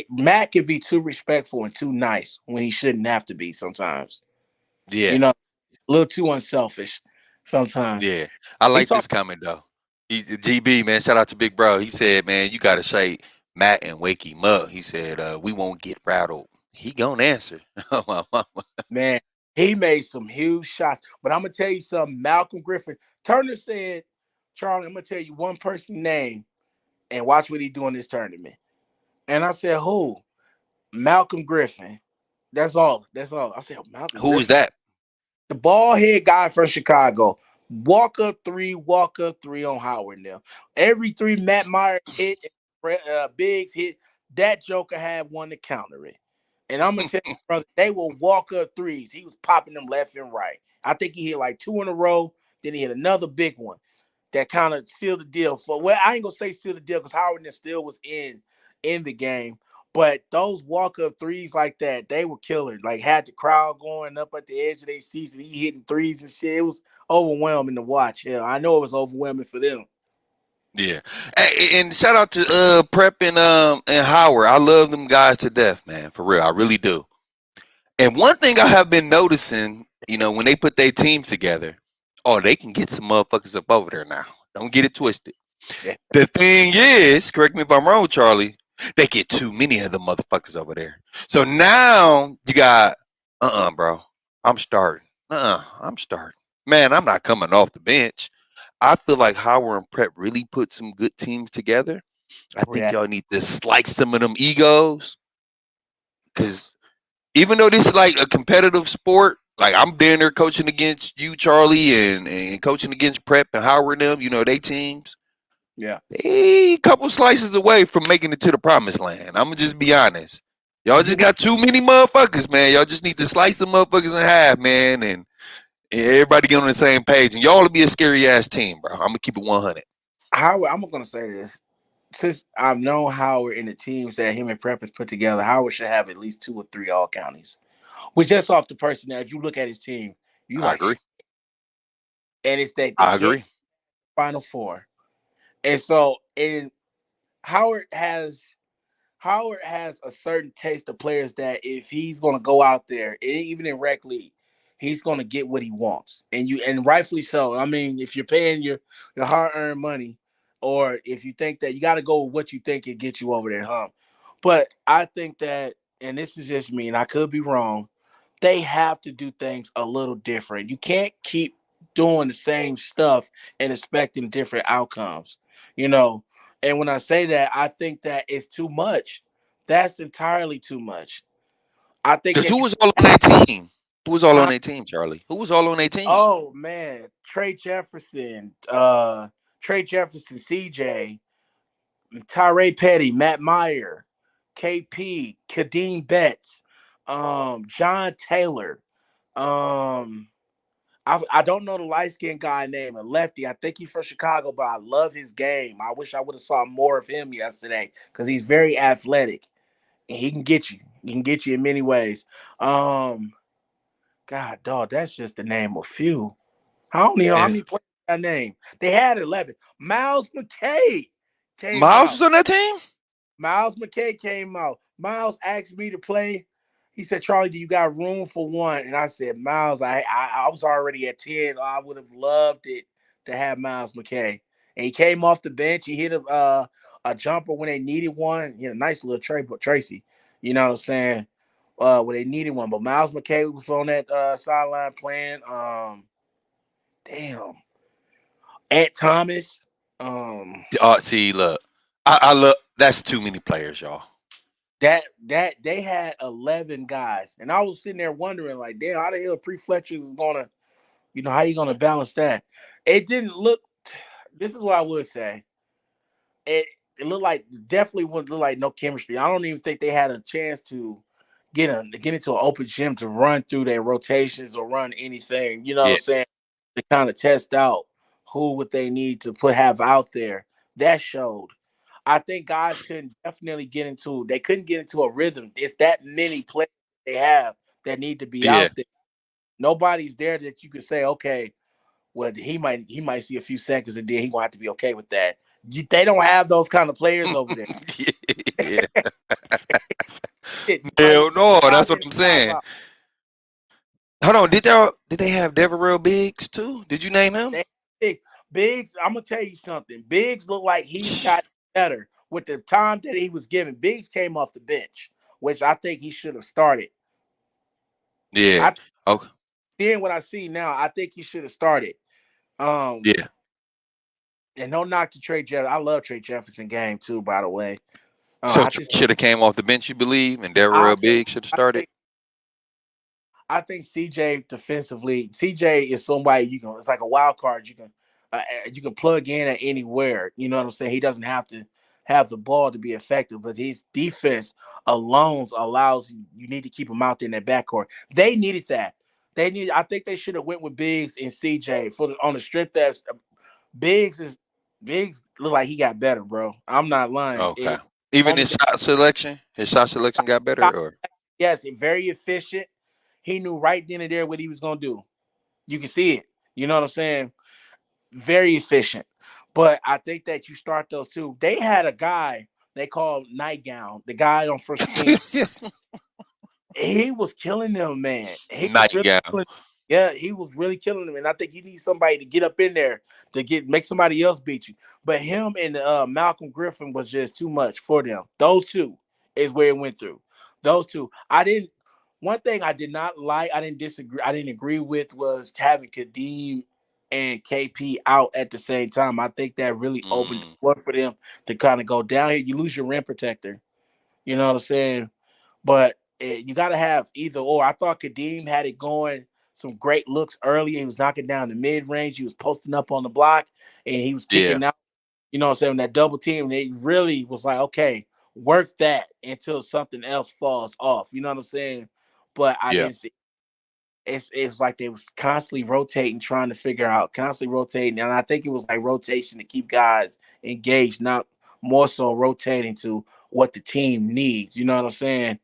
Matt could be too respectful and too nice when he shouldn't have to be. Sometimes, you yeah, know, a little too unselfish. Sometimes yeah. I he like talk. this comment though. He's GB, man. Shout out to Big Bro. He said, man, you gotta say Matt and wake him up. He said, we won't get rattled. He gonna answer. Oh, my mama. Man, he made some huge shots. But I'm gonna tell you something. Malcolm Griffin. Turner said, Charlie, I'm gonna tell you one person name and watch what he do in this tournament. And I said, who? Malcolm Griffin. That's all. That's all. I said, Malcolm Who is Griffin. that? The ball head guy from Chicago. Walk up three on Howard now. Every three Matt Meyer hit, Biggs hit, that Joker had one to counter it. And I'm gonna tell you, brother, they will walk up threes. He was popping them left and right. I think he hit like two in a row. Then he hit another big one that kind of sealed the deal for. Well, I ain't gonna say sealed the deal because Howard still was in the game. But those walk up threes like that, they were killer. Like had the crowd going up at the edge of their seats and he hitting threes and shit. It was overwhelming to watch. Yeah, I know it was overwhelming for them. Yeah. And shout out to Prep and Howard. I love them guys to death, man. For real. I really do. And one thing I have been noticing, when they put their teams together, oh, they can get some motherfuckers up over there now. Don't get it twisted. Yeah, The thing is, correct me if I'm wrong, Charlie, they get too many of the motherfuckers over there. So now you got, bro, I'm starting. I'm starting. Man, I'm not coming off the bench. I feel like Howard and Prep really put some good teams together. I think yeah. y'all need to slice some of them egos. Because even though this is like a competitive sport, like I'm down there coaching against you, Charlie, and coaching against Prep and Howard and them, they teams. Yeah. They a couple slices away from making it to the promised land. I'm gonna just be honest. Y'all just got too many motherfuckers, man. Y'all just need to slice the motherfuckers in half, man, and everybody get on the same page. And y'all will be a scary ass team, bro. I'm gonna keep it 100. Howard, I'm gonna say this. Since I've known Howard in the teams that him and Prep has put together, Howard should have at least two or three all counties. Which just off the person that if you look at his team, you I like, agree. and it's that they I get agree. Final Four. And so, and Howard has Howard has a certain taste of players that if he's going to go out there, even in rec league, he's going to get what he wants, and rightfully so. I mean, if you're paying your hard earned money, or if you think that you got to go with what you think it gets you over that hump, but I think that, and this is just me, and I could be wrong, they have to do things a little different. You can't keep doing the same stuff and expecting different outcomes. You know, and when I say that, I think that it's too much. That's entirely too much. I think Because that who you, was all on their team? Who was all on uh, their team, Charlie? Who was all on their team? oh man, Trey Jefferson, CJ, Tyree Petty, Matt Meyer, KP, Kadeem Betts, John Taylor, um, I don't know the light skinned guy name, a lefty. I think he's from Chicago, but I love his game. I wish I would have saw more of him yesterday because he's very athletic and he can get you. He can get you in many ways. Um, God, dog, that's just the name of few. I don't even know how And many players that name. They had 11. Miles McKay came Miles out. was on that team? Miles McKay came out. Miles asked me to play. He said, Charlie, do you got room for one? And I said, Miles, I was already at 10. I would have loved it to have Miles McKay. And he came off the bench. He hit a jumper when they needed one. You know, nice little Tracy. You know what I'm saying? When they needed one. But Miles McKay was on that sideline playing. Damn. Ant Thomas. Um, See, look, I look. That's too many players, y'all. that they had 11 guys, and I was sitting there wondering, like, damn, how the hell Prefletchers is gonna, how you gonna balance that? It didn't look. This is what I would say. It it looked like definitely wouldn't look like no chemistry. I don't even think they had a chance to get into an open gym to run through their rotations or run anything. You know what I'm Yeah, saying? To kind of test out who would they need to have out there That showed. I think guys couldn't definitely get into. They couldn't get into a rhythm. It's that many players they have that need to be Yeah. out there. Nobody's there that you can say, okay, well, he might see a few seconds and then he gonna have to be okay with that. They don't have those kind of players over there. Yeah. Shit, might Hell see no, that's 5 what minutes I'm time saying. out. Hold on, did they have Deverell Biggs too? Did you name him? They big Biggs. I'm gonna tell you something. Biggs look like he's got better with the time that he was given. Biggs came off the bench, which I think he should have started. Yeah. I Okay. seeing what I see now, I think he should have started. Um, Yeah. and no knock to Trey Jefferson. I love Trey Jefferson game too, by the way. So I Trey just should have came off the bench, you believe, and I Deverell think Biggs should have I started. think CJ defensively, CJ is somebody you can. It's like a wild card. You can plug in at anywhere. You know what I'm saying? He doesn't have to have the ball to be effective, but his defense alone allows you need to keep him out there in that backcourt. They needed that. They need. I think they should have went with Biggs and CJ on the strength that Biggs is Biggs look like he got better, bro. I'm not lying. Okay. Even On his the shot selection got better, or yes, very efficient. He knew right then and there what he was gonna do. You can see it. You know what I'm saying? Very efficient. But I think that you start those two. They had a guy they called Nightgown, the guy on first team. He was killing them, man. He was really nightgown. killing. Yeah, he was really killing them, and I think you need somebody to get up in there to make somebody else beat you. But him and Malcolm Griffin was just too much for them. Those two is where it went through. Those two, I didn't. One thing I did not like, I didn't disagree, I didn't agree with was having Kadeem and KP out at the same time. I think that really opened the Mm, door for them to kind of go down here. You lose your rim protector. You know what I'm saying? But you got to have either or. I thought Kadeem had it going, some great looks early. He was knocking down the mid range. He was posting up on the block, and he was yeah. kicking out. You know what I'm saying? That double team. And it really was like, okay, work that until something else falls off. You know what I'm saying? But I Yeah. didn't see. It's like they was constantly rotating, trying to figure out, constantly rotating, and I think it was like rotation to keep guys engaged, not more so rotating to what the team needs. You know what I'm saying?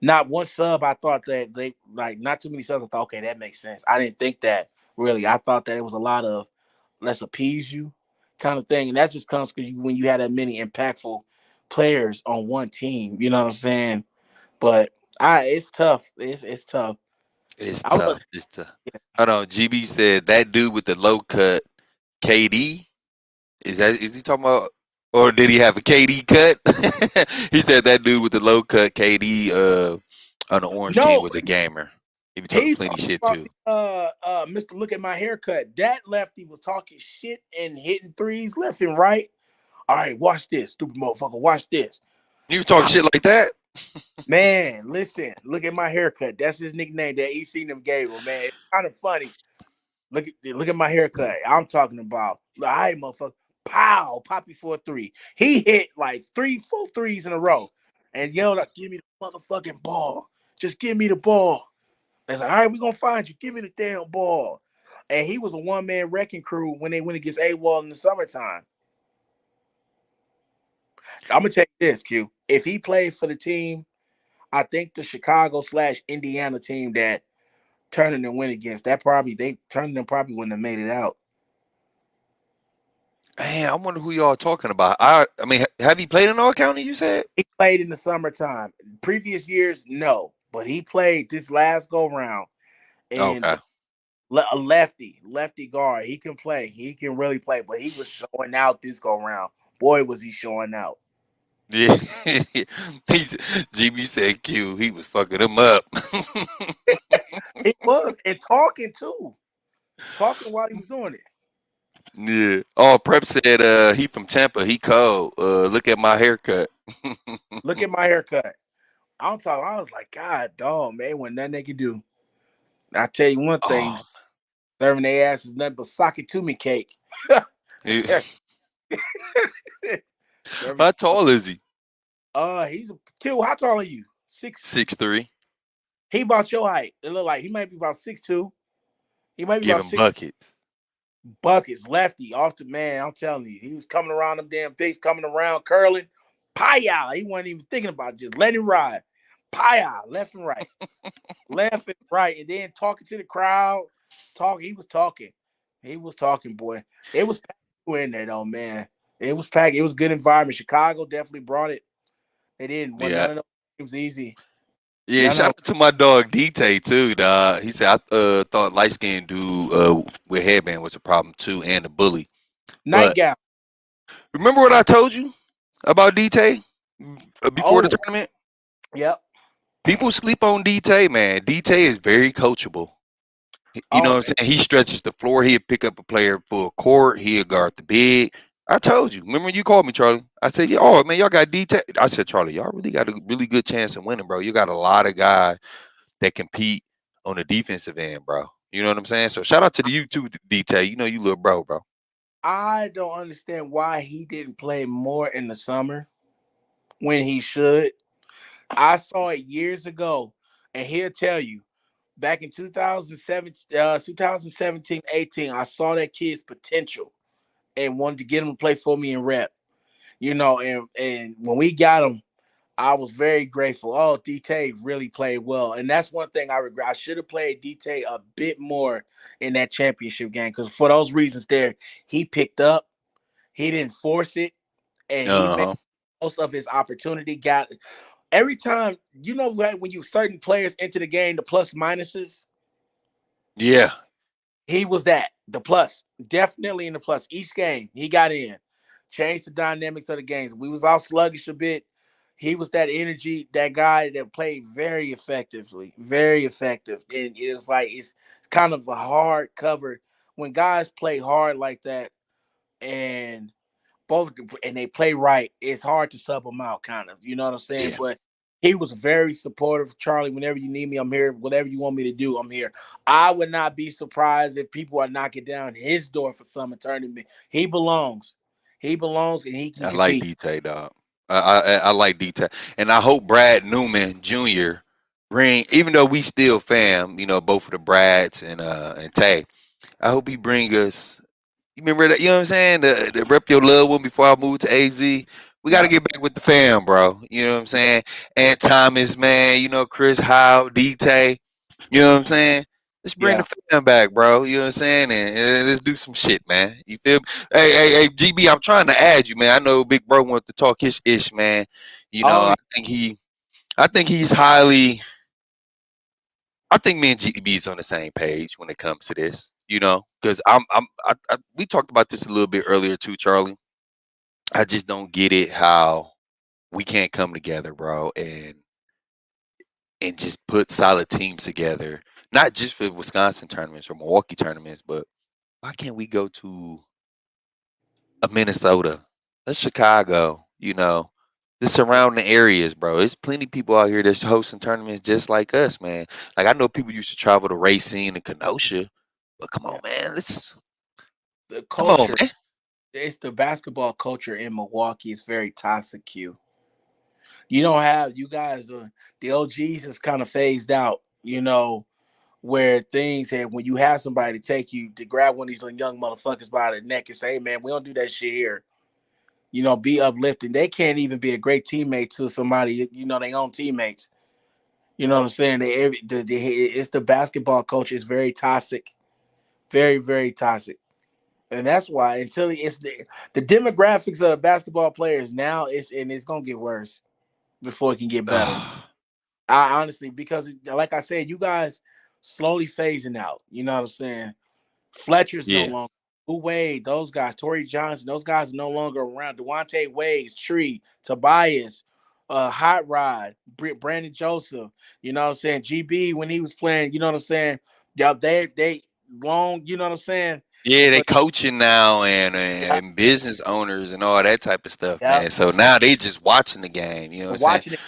Not one sub. I thought that they like not too many subs. I thought, okay, that makes sense. I didn't think that really. I thought that it was a lot of let's appease you kind of thing, and that just comes because when you had that many impactful players on one team. You know what I'm saying? But it's tough. It's tough. It's I was tough. It's tough. Hold on. GB said that dude with the low cut, KD. Is he talking about, or did he have a KD cut? He said that dude with the low cut KD on the orange team no. was a gamer. He be talking He's plenty talking shit about too. Mr. Look at my haircut. That lefty was talking shit and hitting threes left and right. All right, watch this, stupid motherfucker. Watch this. You was talking shit like that? Man, listen, look at my haircut. That's his nickname that he seen them gave him, man. It's kind of funny. Look at my haircut. I'm talking about. All right, motherfucker. Pow, Poppy for a three. He hit like 4 threes in a row and yelled out, give me the motherfucking ball. Just give me the ball. They said, all right, we're gonna find you. Give me the damn ball. And he was a one-man wrecking crew when they went against AWOL in the summertime. I'm gonna tell you this, Q. If he played for the team, I think the Chicago/Indiana team that Turner and went against, that probably they Turner probably wouldn't have made it out. Man, I wonder who y'all talking about. I mean, have you played in our county? You said. He played in the summertime. Previous years, no, but he played this last go round. And Okay. a lefty guard, he can play. He can really play. But he was showing out this go round. Boy, was he showing out. Yeah. He's GB said Q. He was fucking him up. He was and talking too, talking while he was doing it. Yeah. Oh, Prep said he from Tampa. He cold. Look at my haircut. Look at my haircut. I'm talking. I was like, God, dog, man, when nothing they can do. I tell you one thing, Oh, serving their ass is nothing but sock it to me cake. he- Serving. how tall is he? He's a kid. How tall are you? 6. 6'3". He about your height. It look like he might be about 6'2". He might be Give about him 6. buckets. Buckets, lefty, off the man. I'm telling you, he was coming around them damn picks, coming around, curling. Pie. He wasn't even thinking about it, just let him ride. Pie, left and right, left and right, and then talking to the crowd. Talking, he was talking. He was talking, boy. It was packed in there though, man. It was packed. It was a good environment. Chicago definitely brought it. They didn't. Well, Yeah. none of them. It was easy. Yeah, None of shout them. out to my dog DT too, dog. He said I thought light skinned dude with headband was a problem too, and a bully. But Nightgown. remember what I told you about DT before the Oh, tournament? yep. People sleep on DT, man. DT is very coachable. You know Oh, what I'm saying? He stretches the floor. He'll pick up a player full court. He'll guard the big. I told you. Remember when you called me, Charlie? I said, "Yeah, oh man, y'all got DT." I said, "Charlie, y'all really got a really good chance of winning, bro. You got a lot of guys that compete on the defensive end, bro. You know what I'm saying? So shout out to the you too, DT. You know you little bro. I don't understand why he didn't play more in the summer when he should. I saw it years ago, and he'll tell you back in 2007, 2017, 18, I saw that kid's potential and wanted to get him to play for me in rep. And when we got him, I was very grateful. Oh, DT really played well. And that's one thing I regret. I should have played DT a bit more in that championship game because for those reasons there, he picked up, he didn't force it, and he Uh made huh. most of his opportunity. Got every time, when you certain players enter the game, the plus minuses, Yeah. he was that. The plus. Definitely in the plus. Each game, he got in. Changed the dynamics of the games. We was all sluggish a bit. He was that energy, that guy that played very effectively, very effective. And it's like it's kind of a hard cover when guys play hard like that and both and they play right, it's hard to sub them out, kind of. You know what I'm saying? Yeah. But he was very supportive. Charlie, whenever you need me, I'm here. Whatever you want me to do, I'm here. I would not be surprised if people are knocking down his door for summer tournament. He belongs. He belongs and he can I like compete. DT, dog. I like DT, and I hope Brad Newman Jr. bring. Even though we still fam, you know, both of the Brads and Tay. I hope he bring us. You remember that? You know what I'm saying? The rep your loved one before I moved to AZ. We got to Yeah. get back with the fam, bro. You know what I'm saying? And Thomas, man. You know Chris Howe, DT. You know what I'm saying? Let's bring the Yeah. fam back, bro. You know what I'm saying? And let's do some shit, man. You feel me? Hey, GB, I'm trying to add you, man. I know Big Bro wants to talk his ish, man. You know, Oh, I think he's highly. I think me and GB is on the same page when it comes to this. You know, because we talked about this a little bit earlier too, Charlie. I just don't get it how we can't come together, bro, and just put solid teams together. Not just for Wisconsin tournaments or Milwaukee tournaments, but why can't we go to a Minnesota, a Chicago, you know, the surrounding areas, bro? There's plenty of people out here that's hosting tournaments just like us, man. Like I know people used to travel to Racine and Kenosha, but come on, yeah. man, let's The come on, culture, man. it's the basketball culture in Milwaukee is very toxic, Q. You don't have you guys the OGs is kind of phased out, where things have when you have somebody to take you to grab one of these little young motherfuckers by the neck and say, hey man, we don't do that shit here. Be uplifting. They can't even be a great teammate to somebody, their own teammates. You know what I'm saying? It's the basketball culture is very toxic. Very, very toxic. And that's why until it's the demographics of the basketball players now it's gonna get worse before it can get better. I honestly, because like I said, you guys slowly phasing out. You know what I'm saying? Fletcher's no Yeah, longer. Who Wade, those guys, Torrey Johnson, those guys are no longer around. Devontae Wade's Tree, Tobias, Hot Rod, Brandon Joseph, you know what I'm saying? GB when he was playing, you know what I'm saying? Yeah, they long, you know what I'm saying? And yeah, they so coaching now and yeah, and business owners and all that type of stuff, yeah, man. So now they just watching the game. You know what I'm saying? watching it.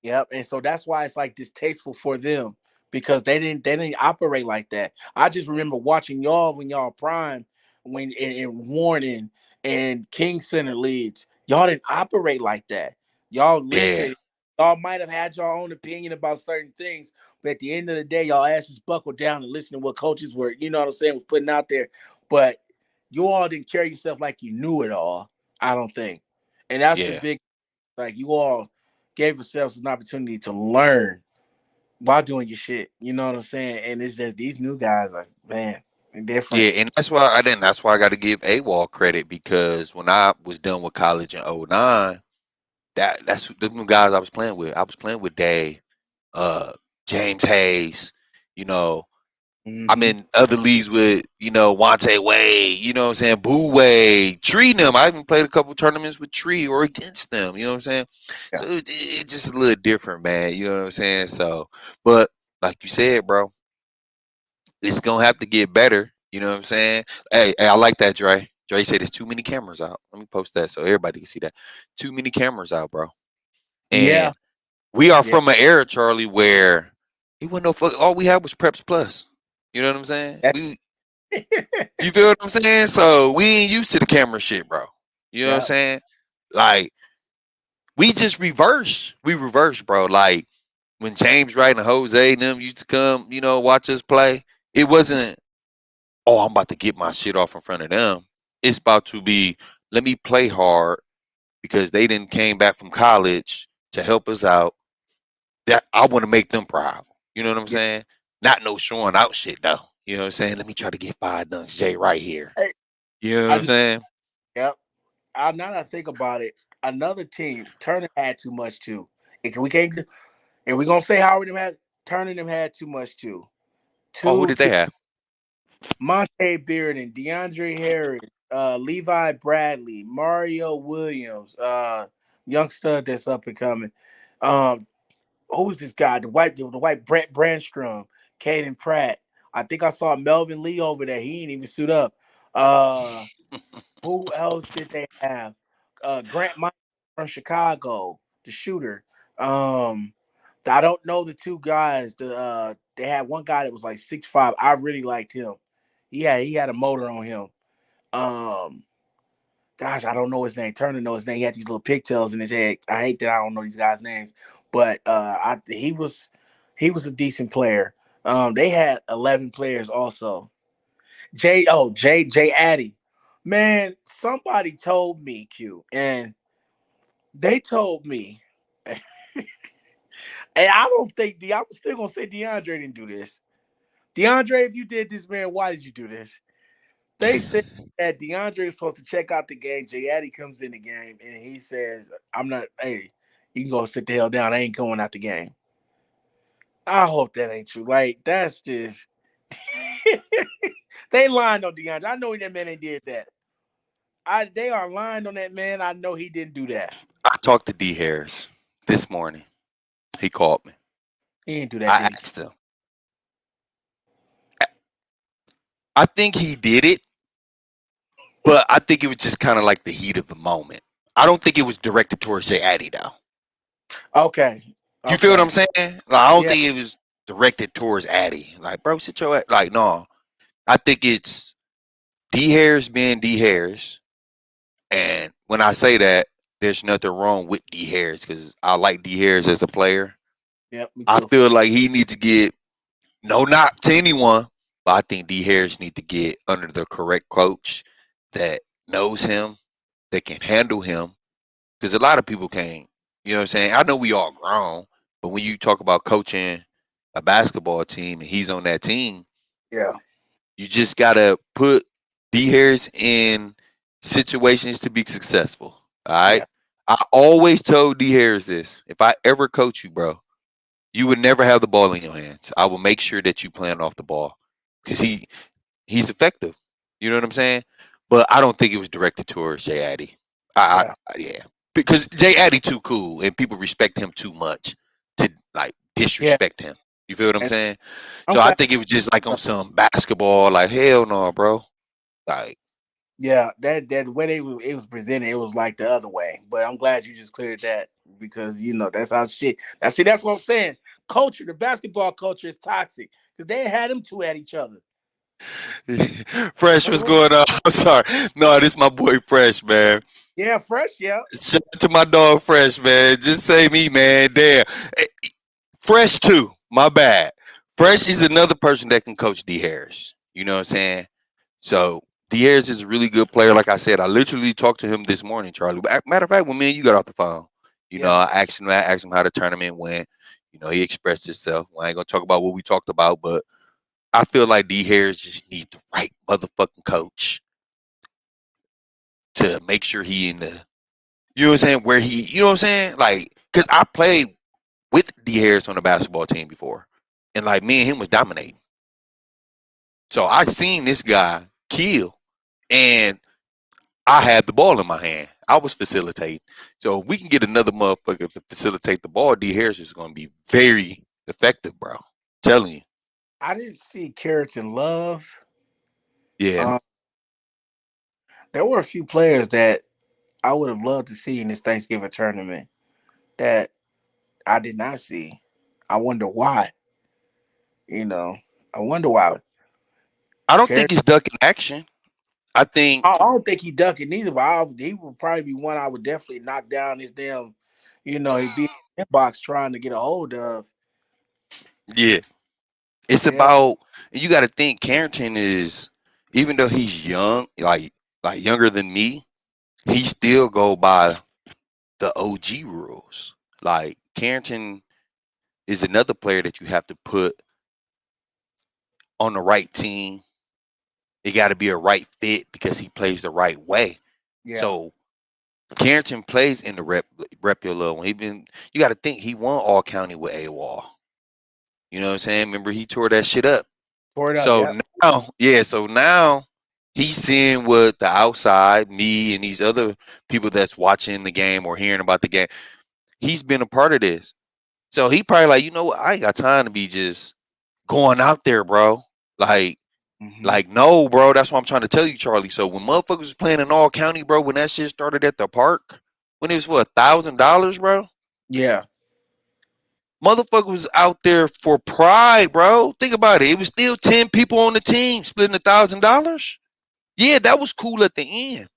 Yep, and so that's why it's like distasteful for them because they didn't operate like that. I just remember watching y'all when y'all prime, when in Warren and King Center leads, y'all didn't operate like that. Y'all Yeah, listen. Y'all might have had your own opinion about certain things, but at the end of the day, y'all asses buckled down and listen to what coaches were, you know what I'm saying, was putting out there. but you all didn't carry yourself like you knew it all. I don't think, and that's the Yeah. big, like, you all gave yourselves an opportunity to learn while doing your shit. You know what I'm saying? And it's just these new guys are, man, they're Yeah, different. and that's why I got to give AWOL credit, because when I was done with college in '09, that's the new guys I was playing with. I was playing with Day, uh, James Hayes, you know, I'm Mm-hmm. in other leagues with, Wante Wade, you know what I'm saying, Boo Wade, Tree and them. I even played a couple tournaments with Tree or against them, you know what I'm saying? Yeah. So it's just a little different, man, you know what I'm saying? So, but like you said, bro, it's gonna have to get better, you know what I'm saying? Hey, I like that, Dre. Dre said there's too many cameras out. Let me post that so everybody can see that. Too many cameras out, bro. Yeah. And we are Yeah. from an era, Charlie, where it wasn't no fuck. All we had was Preps Plus. You know what I'm saying? That, You feel what I'm saying? So we ain't used to the camera shit, bro. You know what I'm yeah. saying? Like we just reverse. We reverse, bro. Like when James Wright and Jose and them used to come, watch us play. It wasn't, oh, I'm about to get my shit off in front of them. It's about to be, let me play hard because they didn't came back from college to help us out. That I want to make them proud. You know what I'm Yeah. saying? Not no showing out shit though. You know what I'm saying? Let me try to get 5 dunks, Jay, right here. Hey, You know what I'm I, saying? yep. Now that I think about it, another team, Turner had too much too. We can't, and we're gonna say Howard them had Turner them had too much too. Oh, who Two, did they have? Monte Bearden, DeAndre Harris, Levi Bradley, Mario Williams, young stud that's up and coming. Um, who was this guy? The white Brett Brandstrom, Caden Pratt. I think I saw Melvin Lee over there. He didn't even suit up. Uh, who else did they have? Grant Mike from Chicago, the shooter. Um, I don't know the two guys. They had one guy that was like 6'5". I really liked him. He had a motor on him. Um, gosh, I don't know his name. Turner knows his name. He had these little pigtails in his head. I hate that I don't know these guys' names, but he was a decent player. They had 11 players also. J Addy. Man, somebody told me, Q, and they told me, and I don't think I'm still gonna say DeAndre didn't do this. DeAndre, if you did this, man, why did you do this? They said that DeAndre is supposed to check out the game. J Addy comes in the game and he says, I'm not, hey, you can go sit the hell down. I ain't going out the game. I hope that ain't true. Like, that's just they lying on DeAndre. I know that man ain't did that. They are lying on that man. I know he didn't do that. I talked to D Harris this morning. He called me. He didn't do that, I did he? asked him. I think he did it, but I think it was just kind of like the heat of the moment. I don't think it was directed towards Jay Addy though. Okay. You feel what I'm Okay. saying? Like, I don't Yeah. think it was directed towards Addy. Like, bro, sit your ass. Like, no. I think it's D Harris being D Harris. And when I say that, there's nothing wrong with D Harris because I like D Harris as a player. Yep, me I too. feel like he needs to get no knock to anyone, but I think D Harris needs to get under the correct coach that knows him, that can handle him. Because a lot of people can't. You know what I'm saying? I know we all grown, but when you talk about coaching a basketball team and he's on that team, Yeah. you just gotta put D Harris in situations to be successful. All right. Yeah. I always told D Harris this: if I ever coach you, bro, you would never have the ball in your hands. I will make sure that you plan off the ball because he's effective. You know what I'm saying? But I don't think it was directed towards Jay Addy. Yeah. Yeah, because Jay Addy too cool and people respect him too much to like Yeah. disrespect him. You feel what I'm And saying? I'm So I glad. think it was just like on some basketball, like hell no, bro. Like Yeah, that way it was presented, it was like the other way. But I'm glad you just cleared that because that's how shit. That's what I'm saying. Culture, the basketball culture is toxic because they had them two at each other. Fresh, That's what's what, going on? I'm sorry. No, this my boy Fresh, man. yeah, fresh, yeah, Shout out to my dog Fresh, man. Just say me, man. Damn. Eh, Fresh too. My bad. Fresh is another person that can coach D Harris. You know what I'm saying? So Diaz is a really good player. Like I said, I literally talked to him this morning, Charlie. Matter of fact, when me and you got off the phone, Yeah, I asked him how the tournament went. He expressed himself. Well, I ain't gonna talk about what we talked about, but I feel like D Harris just need the right motherfucking coach to make sure he in the, you know what I'm saying, where he, you know what I'm saying, like, cause I played with D Harris on the basketball team before, and like me and him was dominating. So I seen this guy kill, and I had the ball in my hand. I was facilitating. So if we can get another motherfucker to facilitate the ball, D Harris is going to be very effective, bro. Telling you. I didn't see Carrots and Love. Yeah. Um, there were a few players that I would have loved to see in this Thanksgiving tournament that I did not see. I wonder why. You know, I wonder why. I don't think Carrots. he's ducking action. I think, I don't think he duck it neither, but he would probably be one I would definitely knock down his damn. He'd be in the inbox trying to get a hold of. yeah, it's Yeah, about, you got to think Carrington is, even though he's young, like younger than me, he still go by the OG rules. Like Carrington is another player that you have to put on the right team. It got to be a right fit because he plays the right way. yeah. So Carrington plays in the Repula when he been. You got to think he won all county with AWOL. You know what I'm saying? Remember he tore that shit up. Pour it up. So Yep. now, yeah. So now he's seeing what the outside, me and these other people that's watching the game or hearing about the game. He's been a part of this. So he probably like, you know what? I ain't got time to be just going out there, bro. Like Hmm. Like, no, bro. That's what I'm trying to tell you, Charlie. So when motherfuckers was playing in all county, bro, when that shit started at the park, when it was for $1,000, bro, Yeah. motherfuckers was out there for pride, bro. Think about it. It was still 10 people on the team splitting $1,000. Yeah, that was cool at the end.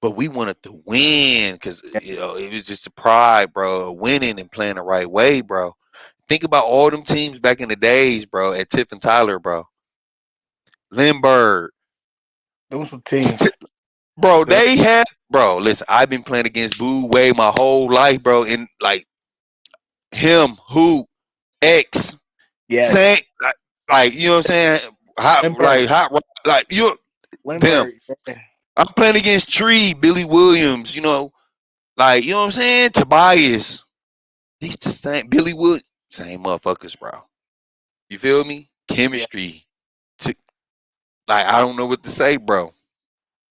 But we wanted to win because it was just a pride, bro. Winning and playing the right way, bro. Think about all them teams back in the days, bro, at Tiff and Tyler, bro. Lindbergh, There was some teams. bro, The, they have, bro. Listen, I've been playing against Boo Way my whole life, bro. And like him, who X, yes. say, like you know what I'm saying? Hot, Lindbergh. like hot, like you, them. Lindbergh. Yeah. I'm playing against Tree, Billy Williams. Like you know what I'm saying? Tobias, these the same. Billy Wood, same motherfuckers, bro. You feel me? Yeah. Chemistry. To, like I don't know what to say, bro.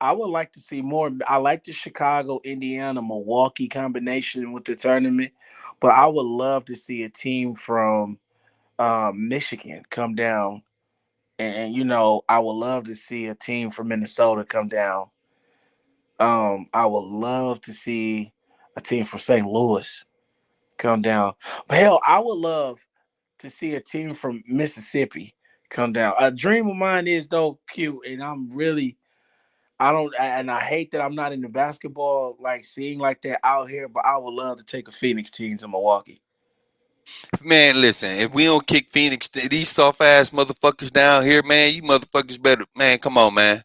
I would like to see more. I like the Chicago, Indiana, Milwaukee combination with the tournament, but I would love to see a team from Michigan come down. And I would love to see a team from Minnesota come down. I would love to see a team from St. Louis come down. But hell, I would love to see a team from Mississippi come down. A dream of mine is though, Q, and I don't, and I hate that I'm not in the basketball like scene like that out here. But I would love to take a Phoenix team to Milwaukee. Man, listen, if we don't kick Phoenix, these soft ass motherfuckers down here, man, you motherfuckers better, man, come on, man.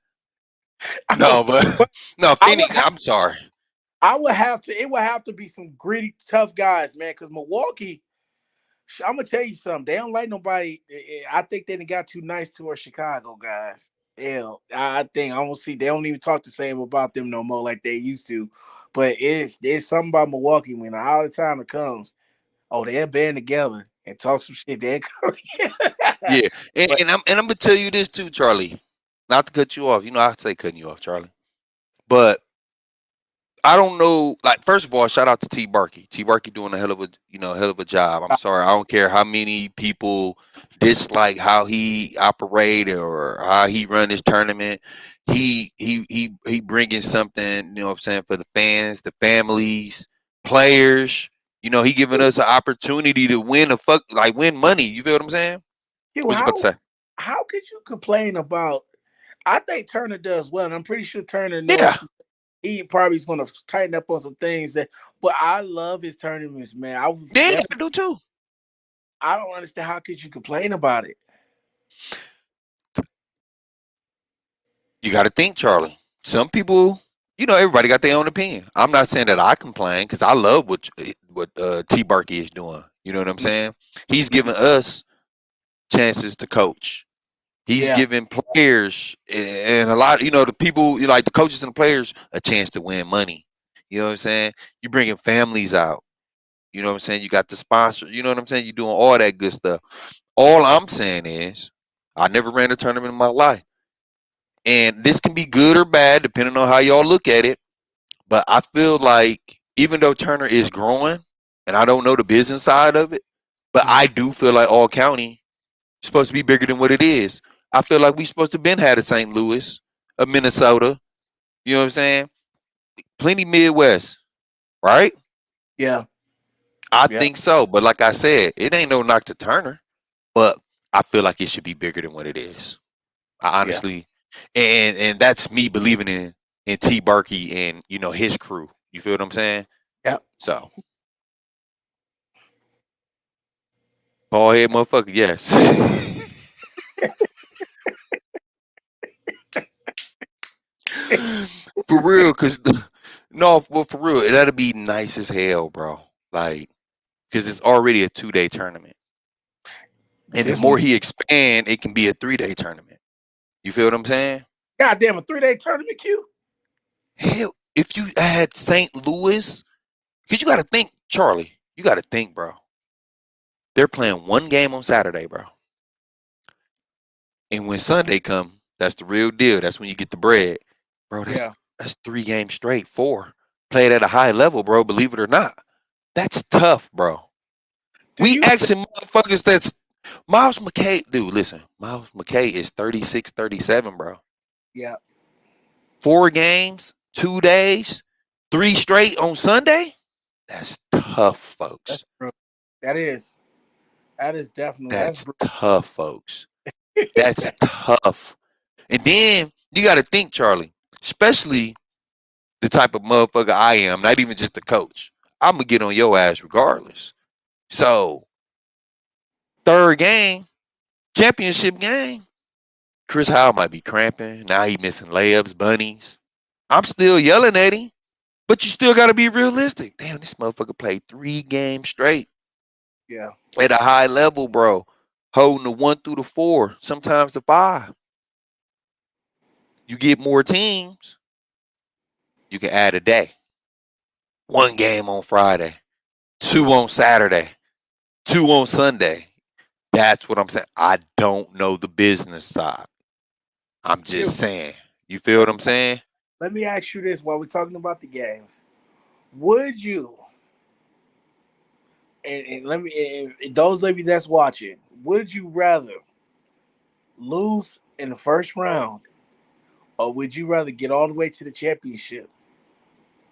No, but But no, I would Phoenix, I'm sorry. I would have to. It would have to be some gritty, tough guys, man. Because Milwaukee, I'm gonna tell you something. They don't like nobody. I think they done got too nice to our Chicago guys. Hell, I think I don't see. They don't even talk the same about them no more like they used to. But it's something about Milwaukee when all the time it comes. Oh, they'll band together and talk some shit. They come. Yeah, and, But and I'm gonna tell you this too, Charlie. Not to cut you off, I say cutting you off, Charlie. But I don't know. Like, first of all, shout out to T Barkey. T Barkey doing a hell of a job. I'm sorry, I don't care how many people dislike how he operate or how he run his tournament. He bringing something, you know what I'm saying, for the fans, the families, players. He giving us an opportunity to win money. You feel what I'm saying? Q, What you about to say? how could you complain about? I think Turner does well, and I'm pretty sure Turner Yeah, knows he probably is going to tighten up on some things that. But I love his tournaments, man. yeah, I do too. I don't understand how could you complain about it. You got to think, Charlie. Some people, everybody got their own opinion. I'm not saying that I complain because I love what T Barkey is doing. You know what I'm saying? He's Mhm. giving us chances to coach. He's Yeah, giving players and a lot, the people, like the coaches and the players, a chance to win money. You know what I'm saying? You bringing families out. You know what I'm saying? You got the sponsor. You know what I'm saying? You're doing all that good stuff. All I'm saying is, I never ran a tournament in my life. And this can be good or bad, depending on how y'all look at it. But I feel like even though Turner is growing, and I don't know the business side of it, but mhm. I do feel like All County is supposed to be bigger than what it is. I feel like we supposed to have been had a St. Louis, a Minnesota. You know what I'm saying? Plenty Midwest, right? Yeah, I yeah, think so. But like I said, it ain't no knock to Turner. But I feel like it should be bigger than what it is. I yeah, honestly, and that's me believing in T Barkey and his crew. You feel what I'm saying? yeah. So, ball head motherfucker, yes. For real, cause no, well, for real, that'd be nice as hell, bro. Like, cause it's already a 2-day tournament, and the This one, more he expand, it can be a 3-day tournament. You feel what I'm saying? goddamn, a 3-day tournament, Q. Hell, if you add St. Louis, cause you got to think, Charlie, you got to think, bro. They're playing one game on Saturday, bro. And when Sunday come, that's the real deal. That's when you get the bread, bro. That's Yeah. that's 3 games straight, 4. Play it at a high level, bro. Believe it or not, that's tough, bro. Do We you think? asking motherfuckers that's Miles McKay, dude. Listen, Miles McKay is 36, 37, bro. Yeah, 4 games, 2 days, 3 straight on Sunday. That's tough, that's folks. true. That is. That is definitely that's That's tough, folks. That's tough. And then you got to think, Charlie, especially the type of motherfucker I am, not even just the coach. I'm gonna get on your ass regardless. So, third game, championship game, Chris Howe might be cramping. Now he missing layups, bunnies. I'm still yelling at him, but you still gotta be realistic. Damn, this motherfucker played 3 games straight yeah. at a high level, bro. Holding the 1 through the 4, sometimes the 5. You get more teams, you can add a day. 1 game on Friday, 2 on Saturday, 2 on Sunday. That's what I'm saying. I don't know the business side. I'm Q. just saying. You feel Let what me I'm saying? let me ask you this while we're talking about the games. Would you and let me and those of you that's watching, would you rather lose in the first round or would you rather get all the way to the championship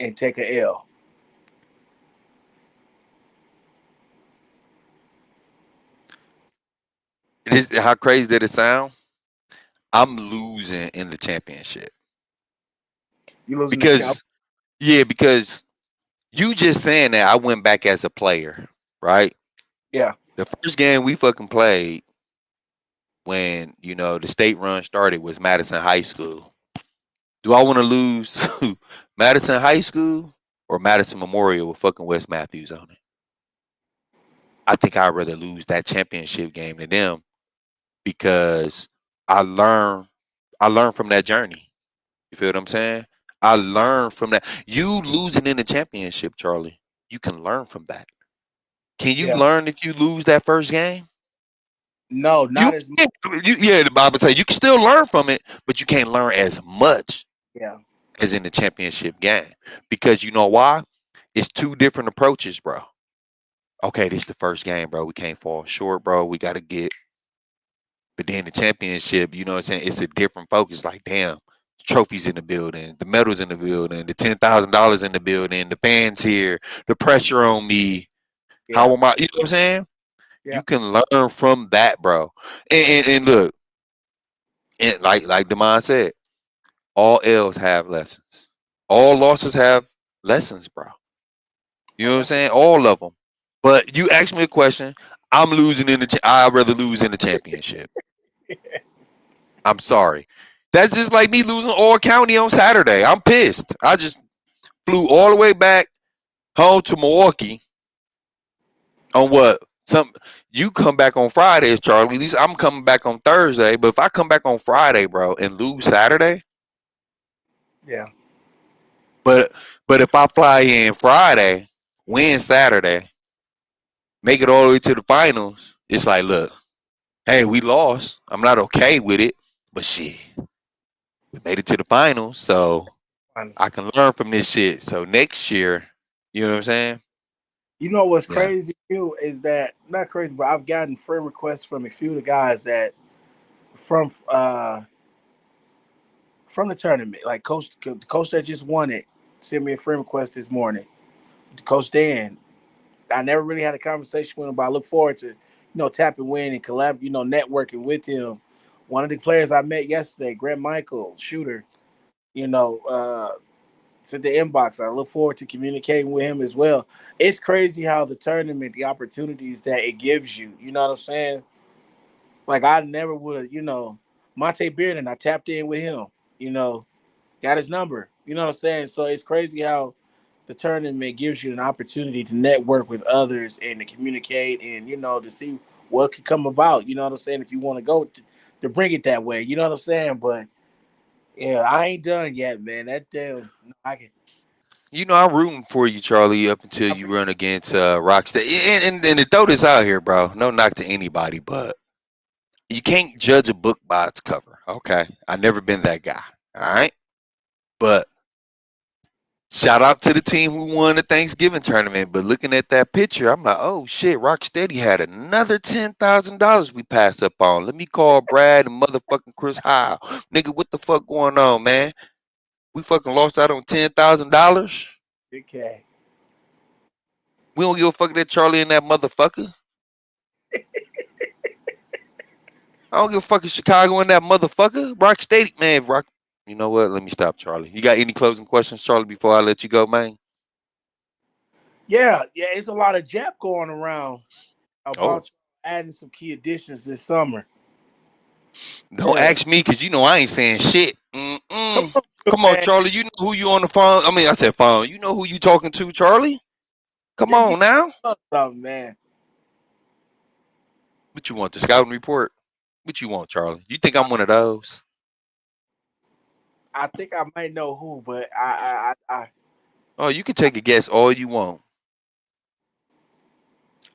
and take a L? How crazy did it sound? I'm losing in the championship You losing the champ? because because you just saying that I went back as a player, right? Yeah, The first game we fucking played when the state run started was Madison High School. Do I want to lose to Madison High School or Madison Memorial with fucking Wes Matthews on it? I think I'd rather lose that championship game to them because I learned I learned from that journey. You feel what I'm saying? I learned from that. You losing in the championship, Charlie. You can learn from that. Can you yeah. learn if you lose that first game? No, You not as much. can. Yeah, the Bible says you can still learn from it, but you can't learn as much Yeah, as in the championship game because you know why? It's 2 different approaches, bro. Okay, this is the first game, bro. We can't fall short, bro. We got to get. But then the championship, you know what I'm saying? It's a different focus. Like, damn, trophies in the building, the medals in the building, the $10,000 in the building, the fans here, the pressure on me. yeah, How am I? You know what I'm saying? yeah. You can learn from that, bro. And look, and like Demond said, all L's have lessons. All losses have lessons, bro. You Oh, know what I'm that's a saying? All of them. But you ask me a question, I'm losing in the. I'd rather lose in the championship. I'm sorry. That's just like me losing all county on Saturday. I'm pissed. I just flew all the way back home to Milwaukee on what? Some you come back on Fridays, Charlie. At least I'm coming back on Thursday. But if I come back on Friday, bro, and lose Saturday, Yeah. but if I fly in Friday, win Saturday, make it all the way to the finals, it's like, look, hey, we lost. I'm not okay with it, but shit, we made it to the finals, so I Honestly. can learn from this shit. So next year, you know what I'm saying? You know what's Yeah. crazy too is that not crazy, but I've gotten friend requests from a few of the guys that from uh from the tournament. Like the coach that just won it sent me a friend request this morning. Coach Dan. I never really had a conversation with him, but I look forward to, tapping in and networking with him. One of the players I met yesterday, Grant Michael, shooter, you know, uh, sent the inbox. I look forward to communicating with him as well. It's crazy how the tournament, the opportunities that it gives you, you know what I'm saying? Like I never would, Monte Bearden, I tapped in with him, you know, got his number. You know what I'm saying? So it's crazy how the tournament gives you an opportunity to network with others and to communicate and to see what could come about. You know what I'm saying? If you want to go to bring it that way, you know what I'm saying? But yeah, I ain't done yet, man. That damn, I can. You know, I'm rooting for you, Charlie, up until I you run against Rockstar. And to throw this out here, bro, no knock to anybody, but you can't judge a book by its cover. Okay. I never been that guy. All right. But shout out to the team who won the Thanksgiving tournament. But looking at that picture, I'm like, oh shit, Rocksteady had another $10,000 we passed up on. Let me call Brad and motherfucking Chris Howe. Nigga, what the fuck going on, man? We fucking lost out on $10,000. okay. We don't give a fuck that Charlie and that motherfucker. I don't give a fuck if Chicago and that motherfucker. Rock Steady, man. Rock. You know what? Let me stop, Charlie. You got any closing questions, Charlie, before I let you go, man? Yeah, yeah, it's a lot of Jap going around Oh, about adding some key additions this summer. don't Yeah, ask me because you know I ain't saying shit. come Mm-mm. on, Come on, man. Charlie. You know who you on the phone? I mean, I said phone. You know who you talking to, Charlie? Come Just give on now. us something, man. What you want? The scouting report? What you want, Charlie? You think I'm one of those? I think I might know who, but I Oh, you can take a guess all you want.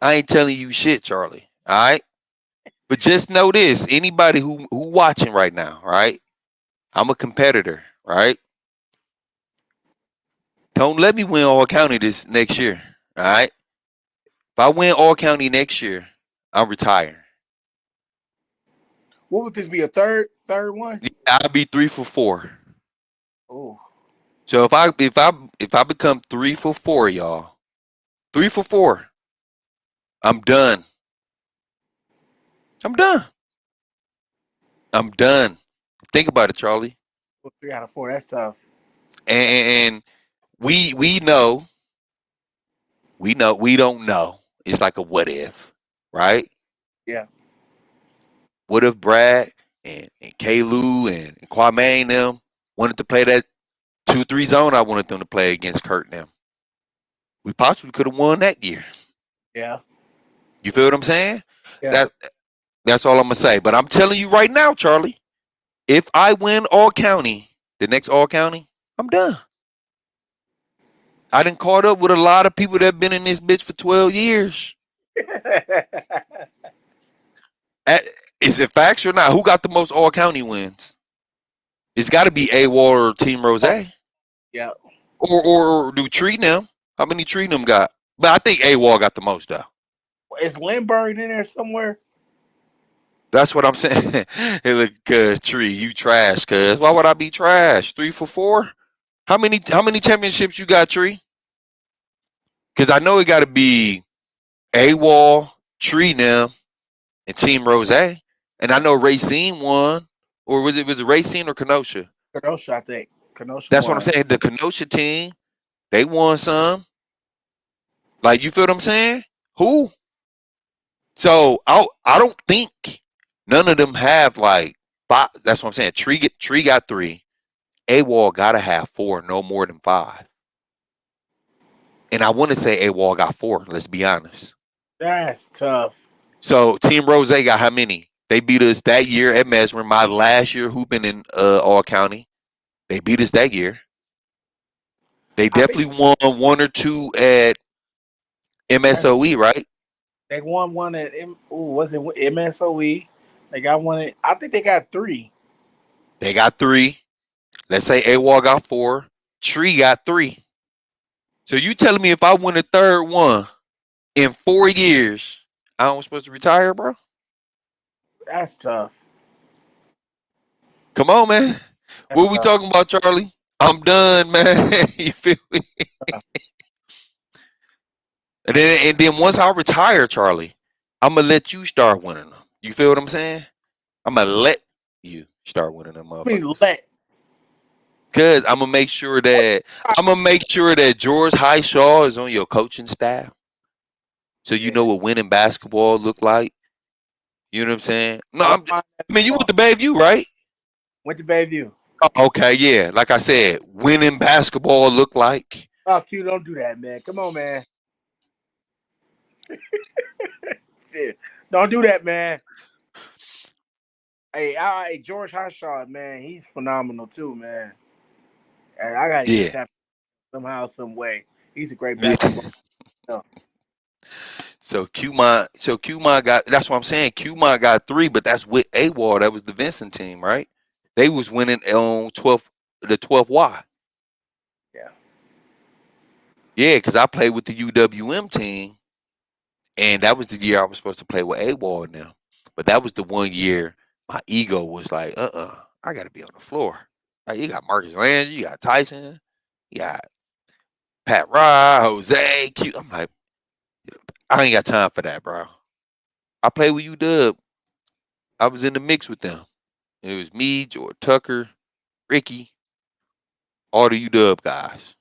I ain't telling you shit, Charlie. All right. But just know this: anybody who watching right now, right? I'm a competitor, right? Don't let me win all county this next year. All right. If I win all county next year, I'm retiring. what would this be a third one? I'll be 3 for 4. Oh, So if I become 3 for 4, y'all, 3 for 4, I'm done. I'm done. I'm done. Think about it, Charlie. well, 3 out of 4. That's tough. And we know we don't know. It's like a what if, right? Yeah. What if Brad and K. Lou and Kwame and them wanted to play that 2-3 zone I wanted them to play against Kurt and them? We possibly could have won that year. Yeah. You feel what I'm saying? Yeah. That that's all I'm gonna say. But I'm telling you right now, Charlie, if I win all county, the next all county, I'm done. I done caught up with a lot of people that have been in this bitch for 12 years. Uh, Is it facts or not? Who got the most all county wins? It's got to be AWOL or Team Rose. Oh, yeah. Or do Tree them? How many Tree them got? But I think AWOL got the most though. Is Lindbergh in there somewhere? That's what I'm saying. Hey, look, cuz Tree, you trash, cuz. Why would I be trash? 3 for 4? How many championships you got, Tree? Because I know it got to be AWOL, Tree them, and Team Rose. And I know Racine won. Or was it Racine or Kenosha? Kenosha, I think. Kenosha That's what I'm won. saying. The Kenosha team, they won some. Like, you feel what I'm saying? Who? So I don't think none of them have like Five, that's what I'm saying. Tree got 3. A-Wall gotta have 4, no more than 5. And I want to say A-Wall got 4. Let's be honest. That's tough. So Team Rose got how many? They beat us that year at Mesmer. My last year hooping in All County. They beat us that year. They I think definitely won 1 or 2 at that's MSOE, right? they won one at was it MSOE? They got one. I think they got three. They got 3. Let's say A-Wall got 4. Tree got 3. So you telling me if I win a third one in 4 years, I'm supposed to retire, bro? That's tough. Come on, man. That's What we tough. talking about, Charlie? I'm done, man. You feel me? And then once I retire, Charlie, I'm gonna let you start winning them. You feel what I'm saying? I'm gonna let you start winning them I mean, motherfuckers. let. Cause I'm gonna make sure that George Highshaw is on your coaching staff, so you know Yeah. what winning basketball look like. You know what I'm saying? No, I don't mind that I at mean you went all. to Bayview, right? Went to Bayview. Oh, okay, yeah. Like I said, winning basketball look like. Oh, Q, don't do that, man. Come on, man. Shit. Don't do that, man. Hey, George Highshaw, man, he's phenomenal too, man. And I gotta get Yeah. tapped somehow, some way. He's a great Yeah. basketball player. So Qmon got, that's what I'm saying. Qmon got 3, but that's with AWOL. That was the Vincent team, right? They was winning on 12th Y. Yeah. Yeah, because I played with the UWM team, and that was the year I was supposed to play with AWOL now. But that was the one year my ego was like, I gotta be on the floor. Like, you got Marcus Lange, you got Tyson, you got Pat Rye, Jose, Q. I'm like, I ain't got time for that, bro. I played with UW. I was in the mix with them. And it was me, George Tucker, Ricky, all the UW guys.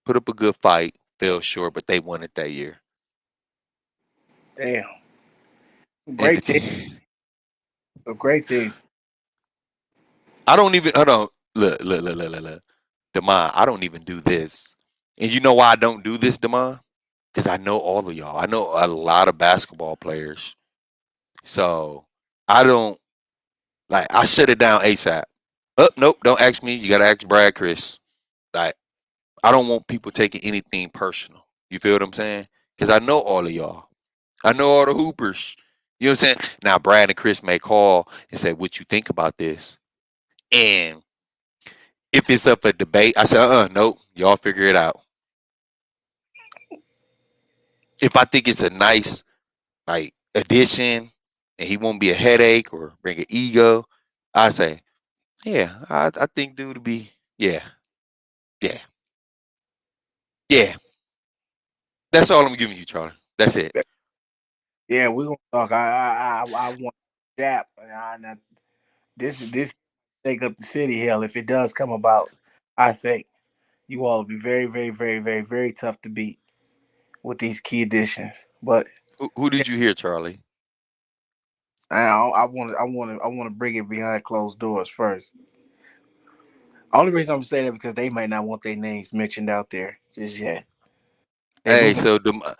Put up a good fight, fell short, but they won it that year. Damn. And the Great team. team, Some great teams. I don't even, hold on. Look. Demond, I don't even do this. And you know why I don't do this, Demond? Because I know all of y'all. I know a lot of basketball players. So I don't, like, I shut it down ASAP. Oh, nope, don't ask me. You got to ask Brad Chris. Like, I don't want people taking anything personal. You feel what I'm saying? Because I know all of y'all. I know all the hoopers. You know what I'm saying? Now Brad and Chris may call and say, "What you think about this?" And if it's up for debate, I say, nope, y'all figure it out. If I think it's a nice like addition and he won't be a headache or bring an ego, I say, yeah, I think dude to be, yeah, yeah, yeah. That's all I'm giving you, Charlie. That's it. Yeah, we're gonna talk. I want Jap. This take up the city hell if it does come about. I think you all will be very, very, very, very, very tough to beat with these key additions. But Who did you hear, Charlie? I want to bring it behind closed doors first. Only reason I'm saying that because they might not want their names mentioned out there just yet. They Hey, moving. so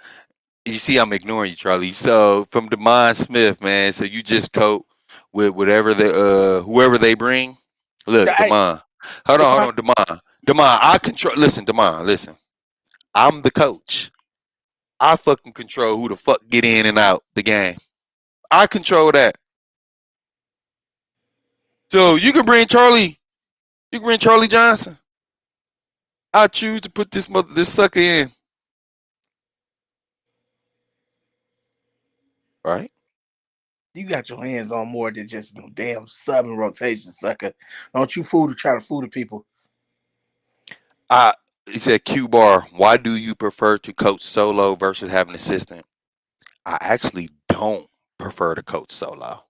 you see, I'm ignoring you, Charlie. So from Demond Smith, man. So you just cope with whatever the whoever they bring. Look, Hey, Demond. Hold Demond, on, Demond. Demond, I control. Listen, Demond, listen. I'm the coach. I fucking control who the fuck get in and out the game. I control that. So you can bring Charlie. You can bring Charlie Johnson. I choose to put this sucker in. Right. you got your hands on more than just no damn sub and rotation, sucker. Don't you fool to try to fool the people. I. He said, Q bar. Why do you prefer to coach solo versus having an assistant? I actually don't prefer to coach solo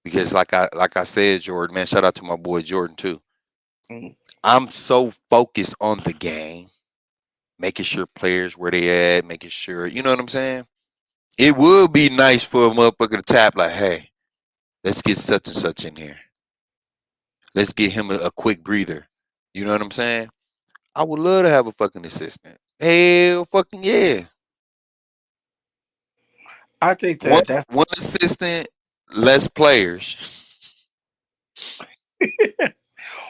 because like I said, Jordan, man, shout out to my boy Jordan too. Mm. I'm so focused on the game, making sure players where they at, making sure you know what I'm saying. It would be nice for a motherfucker to tap like, hey, Let's get such and such in here. Let's get him a quick breather. You know what I'm saying? I would love to have a fucking assistant. Hell fucking yeah. I think One that's one assistant, less players.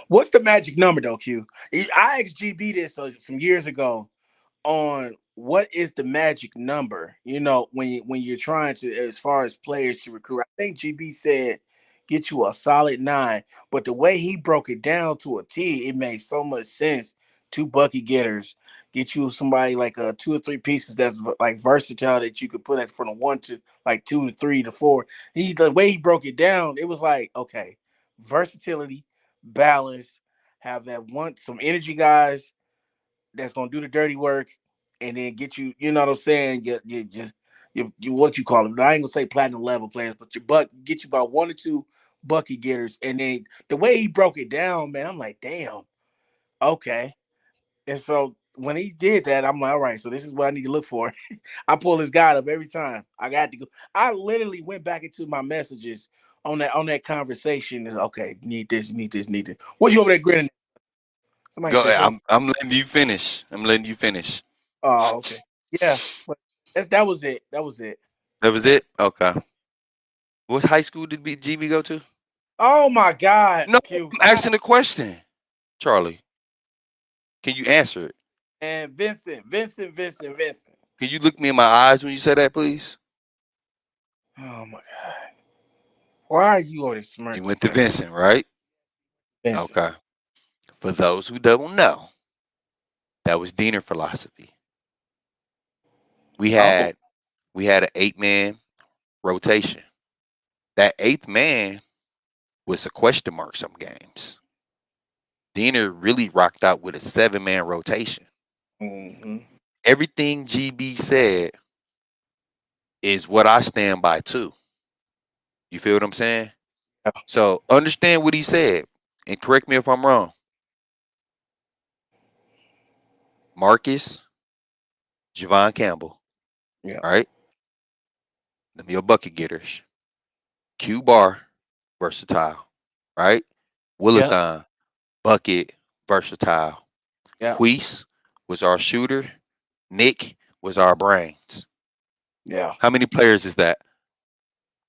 what's the magic number though, Q? I asked GB this some years ago on what is the magic number, when you're trying to, as far as players to recruit. I think GB said get you a solid 9, but the way he broke it down to a T, it made so much sense. Two bucket getters, get you somebody like 2 or 3 pieces that's like versatile that you could put at from a 1 to like 2 to 3 to 4. The way he broke it down, it was like, okay, versatility, balance, have that one, some energy guys that's gonna do the dirty work, and then get you. You know what I'm saying? You what you call them? I ain't gonna say platinum level players, but get you about 1 or 2 bucket getters, and then the way he broke it down, man, I'm like, damn, okay. And so when he did that, I'm like, all right, so this is what I need to look for. I pull this guy up every time. I got to go. I literally went back into my messages on that conversation. And okay, need this, need this, need this. What you over there grinning? Somebody Go said ahead. something. I'm letting you finish. I'm letting you finish. Oh, okay. Yeah, but that was it. That was it. That was it? Okay. What high school did GB go to? Oh my God, No, Q. I'm asking a question. Charlie, can you answer it? And Vincent. Can you look me in my eyes when you say that, please? Oh my God. Why are you always You smirking, went to sir? Vincent, right? Vincent. Okay. For those who don't know, that was Diener philosophy. We Oh. had we had an 8-man rotation. That eighth man was a question mark some games. Diener really rocked out with a 7-man rotation. Mm-hmm. Everything GB said is what I stand by too. You feel what I'm saying? So understand what he said and correct me if I'm wrong. Marcus, Javon Campbell, Yeah. all right? Them your bucket getters. Q Bar, versatile, right? Yeah. Willathon, bucket, versatile. Yeah. Queese was our shooter. Nick was our brains. Yeah. How many players is that?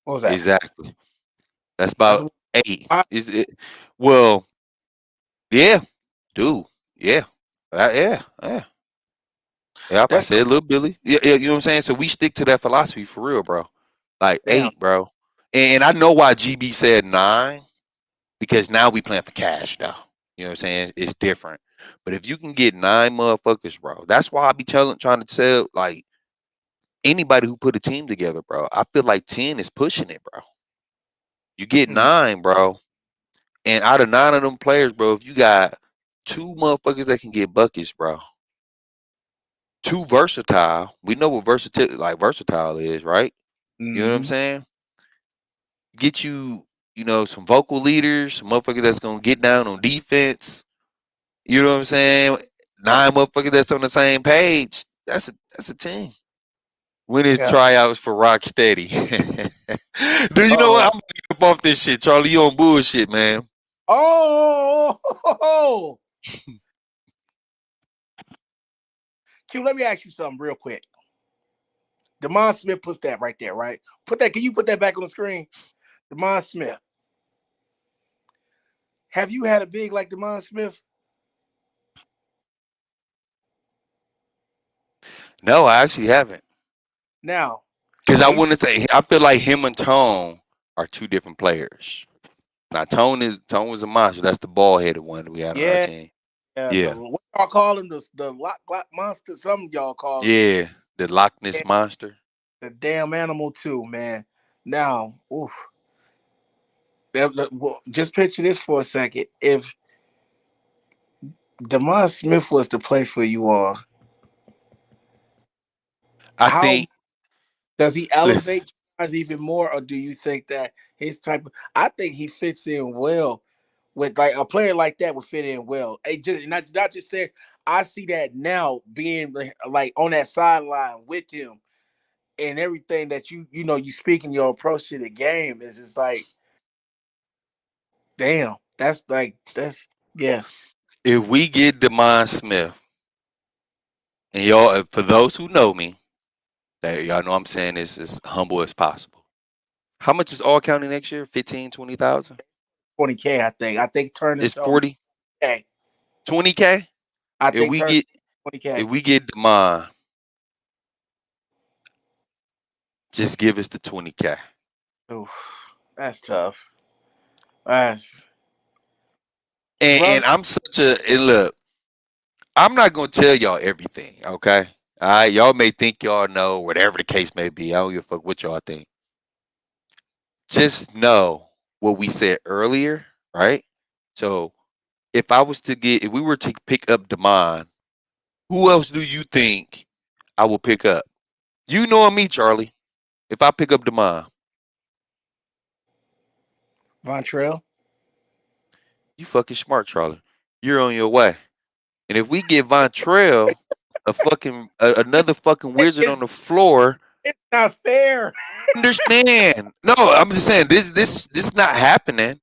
What was that? Exactly. That's That's about what 8. I Is it? Well, yeah, dude. Yeah. Yeah. Yeah. Yep, I that's said little Billy. Yeah, yeah, you know what I'm saying? So we stick to that philosophy for real, bro. Like damn. 8, bro. And I know why GB said 9, because now we playing for cash though. You know what I'm saying? It's different. But if you can get 9 motherfuckers, bro, that's why I be trying to tell like anybody who put a team together, bro. I feel like 10 is pushing it, bro. You get Mm, 9, bro. And out of 9 of them players, bro, if you got 2 motherfuckers that can get buckets, bro. 2 versatile. We know what versatile is, right? You know what I'm mm-hmm. saying? Get you, some vocal leaders, some motherfuckers that's gonna get down on defense. You know what I'm saying? Yeah. 9 motherfuckers that's on the same page. That's a team. When is Yeah. tryouts for Rocksteady? Dude, you know what? Oh. I'm gonna get up off this shit, Charlie. You on bullshit, man. Oh. Q, let me ask you something real quick. Demond Smith puts that right there, right? Put that. Can you put that back on the screen? Demond Smith. Have you had a big like Demond Smith? No, I actually haven't. Now, Because I when wouldn't say I feel like him and Tone are 2 different players. Now Tone was a monster. That's the ball headed one that we had on our yeah, team. yeah, the Yeah. what y'all call him, the lock monster, some y'all call him. Yeah. The Loch And Ness monster. the damn animal too, man. Now, oof, well, just picture this for a second. If Demond Smith was to play for you all, I how think does he listen, elevate you guys even more, or do you think that his type of? I think he fits in well with like a player like that would fit in well. Hey, just not just saying. I see that now being like on that sideline with him and everything that you speak in your approach to the game is just like. Damn, that's yeah. If we get Demond Smith, and y'all, for those who know me, that y'all know I'm saying this as humble as possible. How much is all county next year? 15, 20,000? 20K, I think. I think Turner It's told me 40, 20K. 20K? I If think we Turner get 20K. if we get Demond, just give us the 20K. Oof, that's tough. That's And brother. I'm such a and look, I'm not gonna tell y'all everything, okay? All right, y'all may think y'all know, whatever the case may be. I don't give a fuck what y'all think. Just know what we said earlier, right? So if we were to pick up Demond, who else do you think I will pick up? You know me, Charlie. If I pick up Demond, Vontrell. you fucking smart, Charlie. You're on your way. And if we get Von Trail, another fucking wizard on It's the floor, it's not fair. understand? No, I'm just saying this not happening.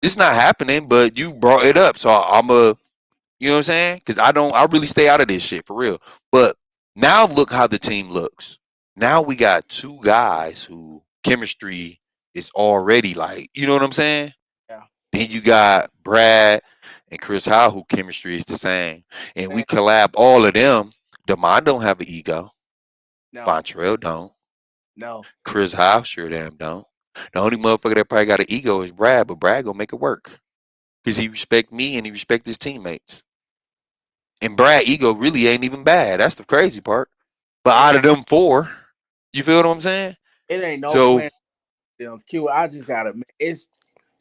This not happening. But you brought it up, so I'm a you know what I'm saying? Because I really stay out of this shit for real. But now look how the team looks. Now we got two guys who chemistry is already like, you know what I'm saying? Yeah. Then you got Brad and Chris Howe, who chemistry is the same. And we Man, collab all of them. Demond don't have an ego. no, Fontrell don't. no, Chris Howe sure damn don't. The only motherfucker that probably got an ego is Brad, but Brad gonna make it work. Because he respect me and he respect his teammates. And Brad ego really ain't even bad. That's the crazy part. But it out of ain't. them four, you feel what I'm saying? It ain't no So plan. Q. I just gotta. It's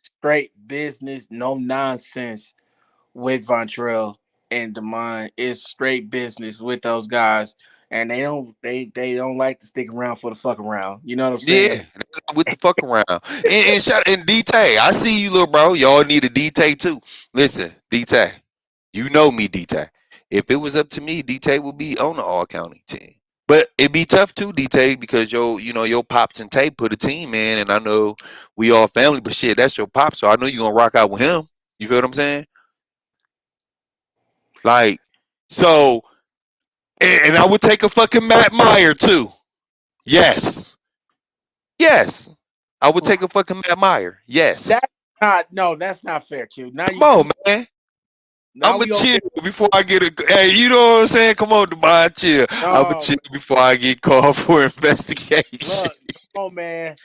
straight business, no nonsense with Vontrell and Demond. It's straight business with those guys, and they don't like to stick around for the fuck around. You know what I'm saying? yeah, with the fuck around. And shout and D-Tay, I see you, little bro. Y'all need a D-Tay too. Listen, D-Tay, you know me, D-Tay. If it was up to me, D-Tay would be on the all county team. But it'd be tough too, D-Tay, because your pops and Tay put a team in, and I know we all family, but shit, that's your pop, so I know you're gonna rock out with him. You feel what I'm saying? Like, so and I would take a fucking Matt Meyer too. Yes. Yes. I would take a fucking Matt Meyer. Yes. That's not no. That's not fair, Q. Now Come on, you man. now I'ma we gonna chill get before I get a. Hey, you know what I'm saying? Come on, Dubai, chill. I'ma no chill before I get called for investigation. look. Oh man.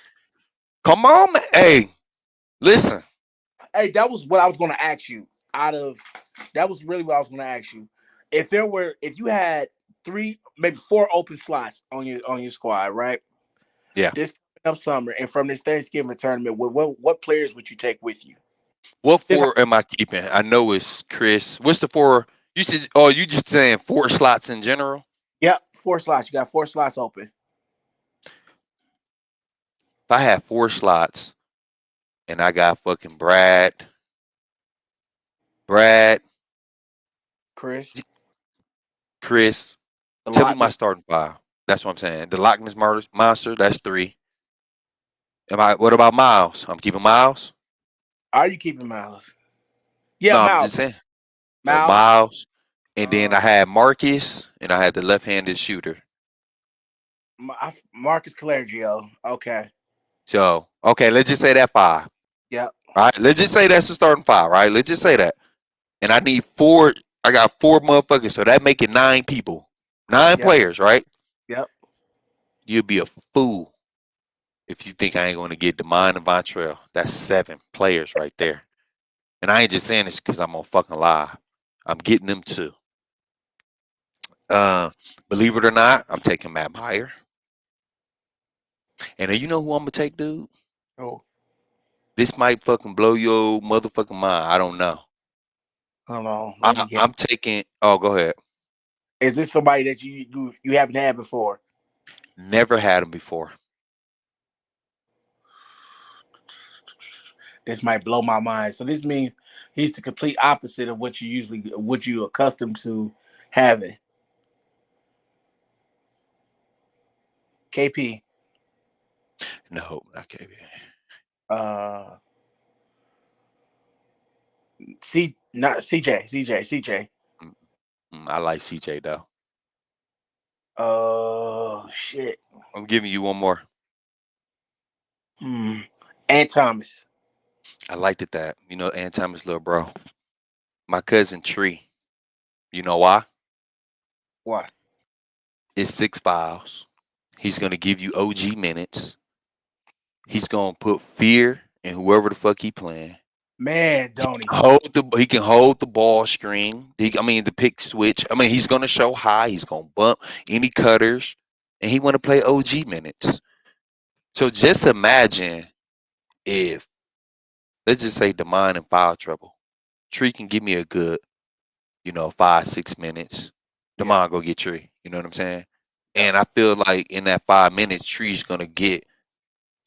Come on, man. Hey, listen. Hey, that was what I was gonna ask you. Out of that was really what I was gonna ask you. If you had three, maybe four open slots on your squad, right? Yeah. This coming up summer, and from this Thanksgiving tournament, what players would you take with you? What This four am I keeping? I know it's Chris. What's the four? You said. Oh, you just saying four slots in general? Yep, four slots. You got four slots open. If I had four slots and I got fucking Brad, Chris, Chris. the Tell me Loch my Ness. starting five. That's what I'm saying. The Loch Ness Monster, that's three. What about Miles? I'm keeping Miles. Are you keeping Miles? Yeah, No, I'm Miles. just saying. So Miles. Miles, and then Uh, I had Marcus, and I had the left-handed shooter. Marcus Calergio. Okay. So okay, let's just say that five. Yep. All right, let's just say that's the starting five. Right, let's just say that. And I need four. I got four motherfuckers, so that make it nine people, nine Yep. players. Right? Yep. You'd be a fool if you think I ain't going to get Demond and Vontrell. That's seven players right there. And I ain't just saying this because I'm on fucking live. I'm getting them too. Uh, believe it or not, I'm taking Matt Meyer. And you know who I'm gonna take, dude? Oh, This might fucking blow your motherfucking mind. I don't know. hold on. Let me get. I'm taking. Oh, go ahead. Is this somebody that you haven't had before? Never had him before. This might blow my mind. So this means he's the complete opposite of what you accustomed to having. KP. No, not KB. Uh, Not CJ, CJ. Mm, I like CJ though. Oh shit. I'm giving you one more. Hmm. And Thomas. I liked it that Ann Thomas, little bro. My cousin Tree. You know why? Why? It's 6 fouls. He's gonna give you OG minutes. He's gonna put fear in whoever the fuck he playing. Man, don't he? He can hold the ball screen. The pick switch. He's gonna show high. He's gonna bump any cutters, and he want to play OG minutes. So just imagine if, let's just say, Demond in foul trouble. Tree can give me a good, 5, 6 minutes. Yeah. Demond go get Tree. You know what I'm saying? Yeah. And I feel like in that 5 minutes, Tree's gonna get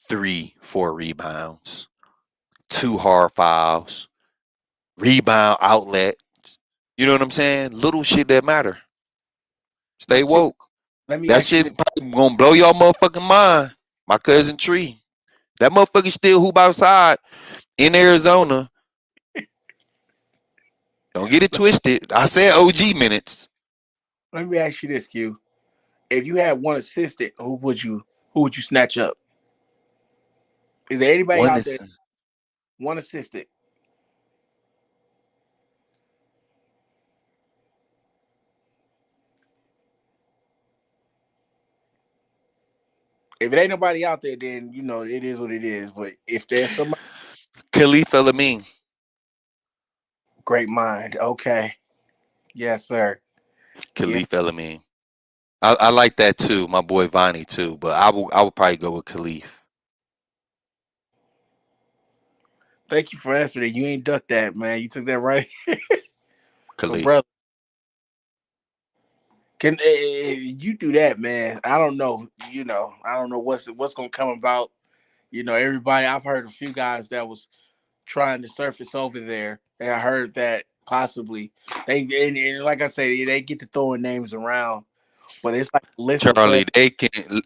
3, 4 rebounds, 2 hard fouls, rebound outlet. You know what I'm saying? Little shit that matter. Stay But Q, woke. let me That ask you shit this. probably gonna blow your motherfucking mind. My cousin Tree. That motherfucker still hoop outside in Arizona. Don't get it twisted. I said OG minutes. Let me ask you this, Q. If you had one assistant, who would you snatch up? Is there anybody One out there? is One assistant. If it ain't nobody out there, then it is what it is. But if there's somebody, Khalif Elamine. great mind. Okay. Yes, sir. Yeah. Khalif Elamine. I like that too. My boy Vonnie too. But I would probably go with Khalif. Thank you for answering. You ain't ducked that, man. You took that right. So, Khalif. brother, can you do that, man? I don't know. I don't know what's gonna come about. Everybody. I've heard a few guys that was trying to surface over there, and I heard that possibly and like I said, they get to throwing names around, but it's like a list of players.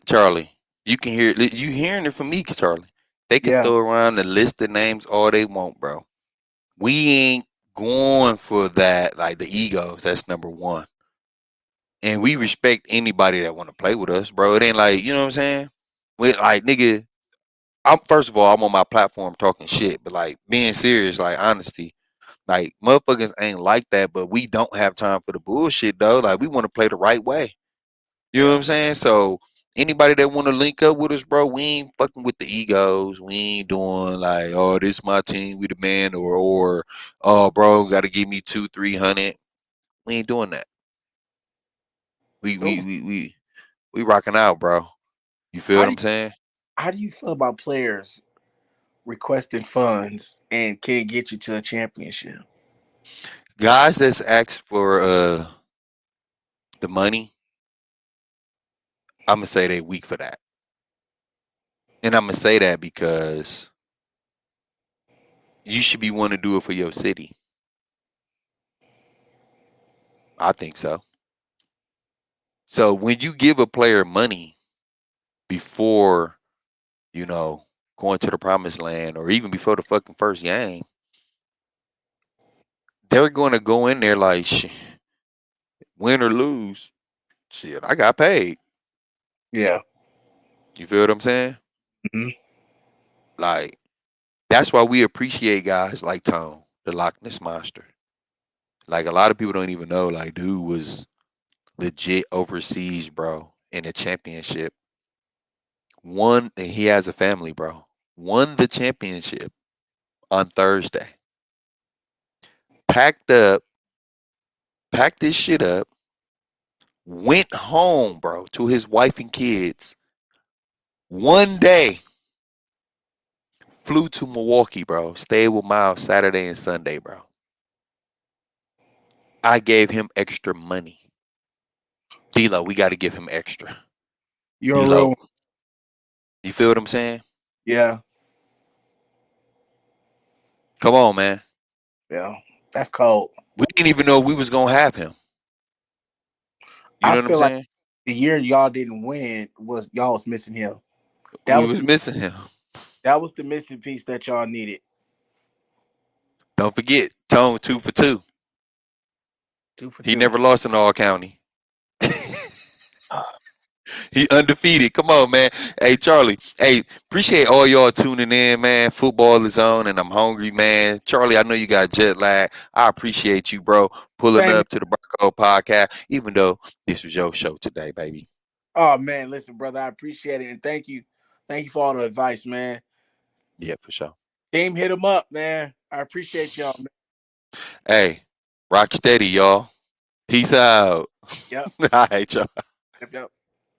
Charlie. You can hear you hearing it from me, Charlie. They can Yeah, throw around the list of names all they want, bro. We ain't going for that, like the egos. That's number one. And we respect anybody that want to play with us, bro. It ain't like, you know what I'm saying? We like, nigga, I'm first of all, I'm on my platform talking shit, but like being serious, like honesty. Like motherfuckers ain't like that, but we don't have time for the bullshit though. Like we want to play the right way. You know what yeah. I'm saying? So anybody that want to link up with us, bro, we ain't fucking with the egos. We ain't doing like, oh, this my team, we the man, or oh, bro, got to give me 200, 300. We ain't doing that. We we Cool. we we we rocking out, bro. You feel How what do I'm you saying? how do you feel about players requesting funds and can't get you to a championship? Guys that's asked for the money, I'm gonna say they weak for that, and I'm gonna say that because you should be wanting to do it for your city. I think so. So when you give a player money before, you know, going to the promised land or even before the fucking first game, they're going to go in there like, win or lose, shit, I got paid. Yeah. You feel what I'm saying? Hmm. Like, that's why we appreciate guys like Tone, the Loch Ness Monster. Like, a lot of people don't even know, like, dude was legit overseas, bro, in a championship. Won, and he has a family, bro. Won the championship on Thursday. Packed up, packed his shit up, went home, bro, to his wife and kids. One day, flew to Milwaukee, bro. Stayed with Miles Saturday and Sunday, bro. I gave him extra money. D-Lo, we got to give him extra. You're a real D-Lo, one. you feel what I'm saying? Yeah. Come on, man. Yeah. That's cold. We didn't even know we was going to have him. You I know what I'm feel like saying? the year y'all didn't win was y'all was missing him. That We was was the missing him. that was the missing piece that y'all needed. Don't forget, Tone 2 for 2. He 2 for 2. never lost in all county. Ah, He undefeated. Come on, man. Hey, Charlie. Hey, appreciate all y'all tuning in, man. Football is on, and I'm hungry, man. Charlie, I know you got jet lag. I appreciate you, bro, pulling same. up to the Barcode podcast, even though this was your show today, baby. Oh man, listen, brother, I appreciate it and thank you for all the advice, man. Yeah, for sure. Team, hit them up, man. I appreciate y'all, man. Hey, rock steady, y'all. Peace out. Yep, All right, y'all. yep, yep.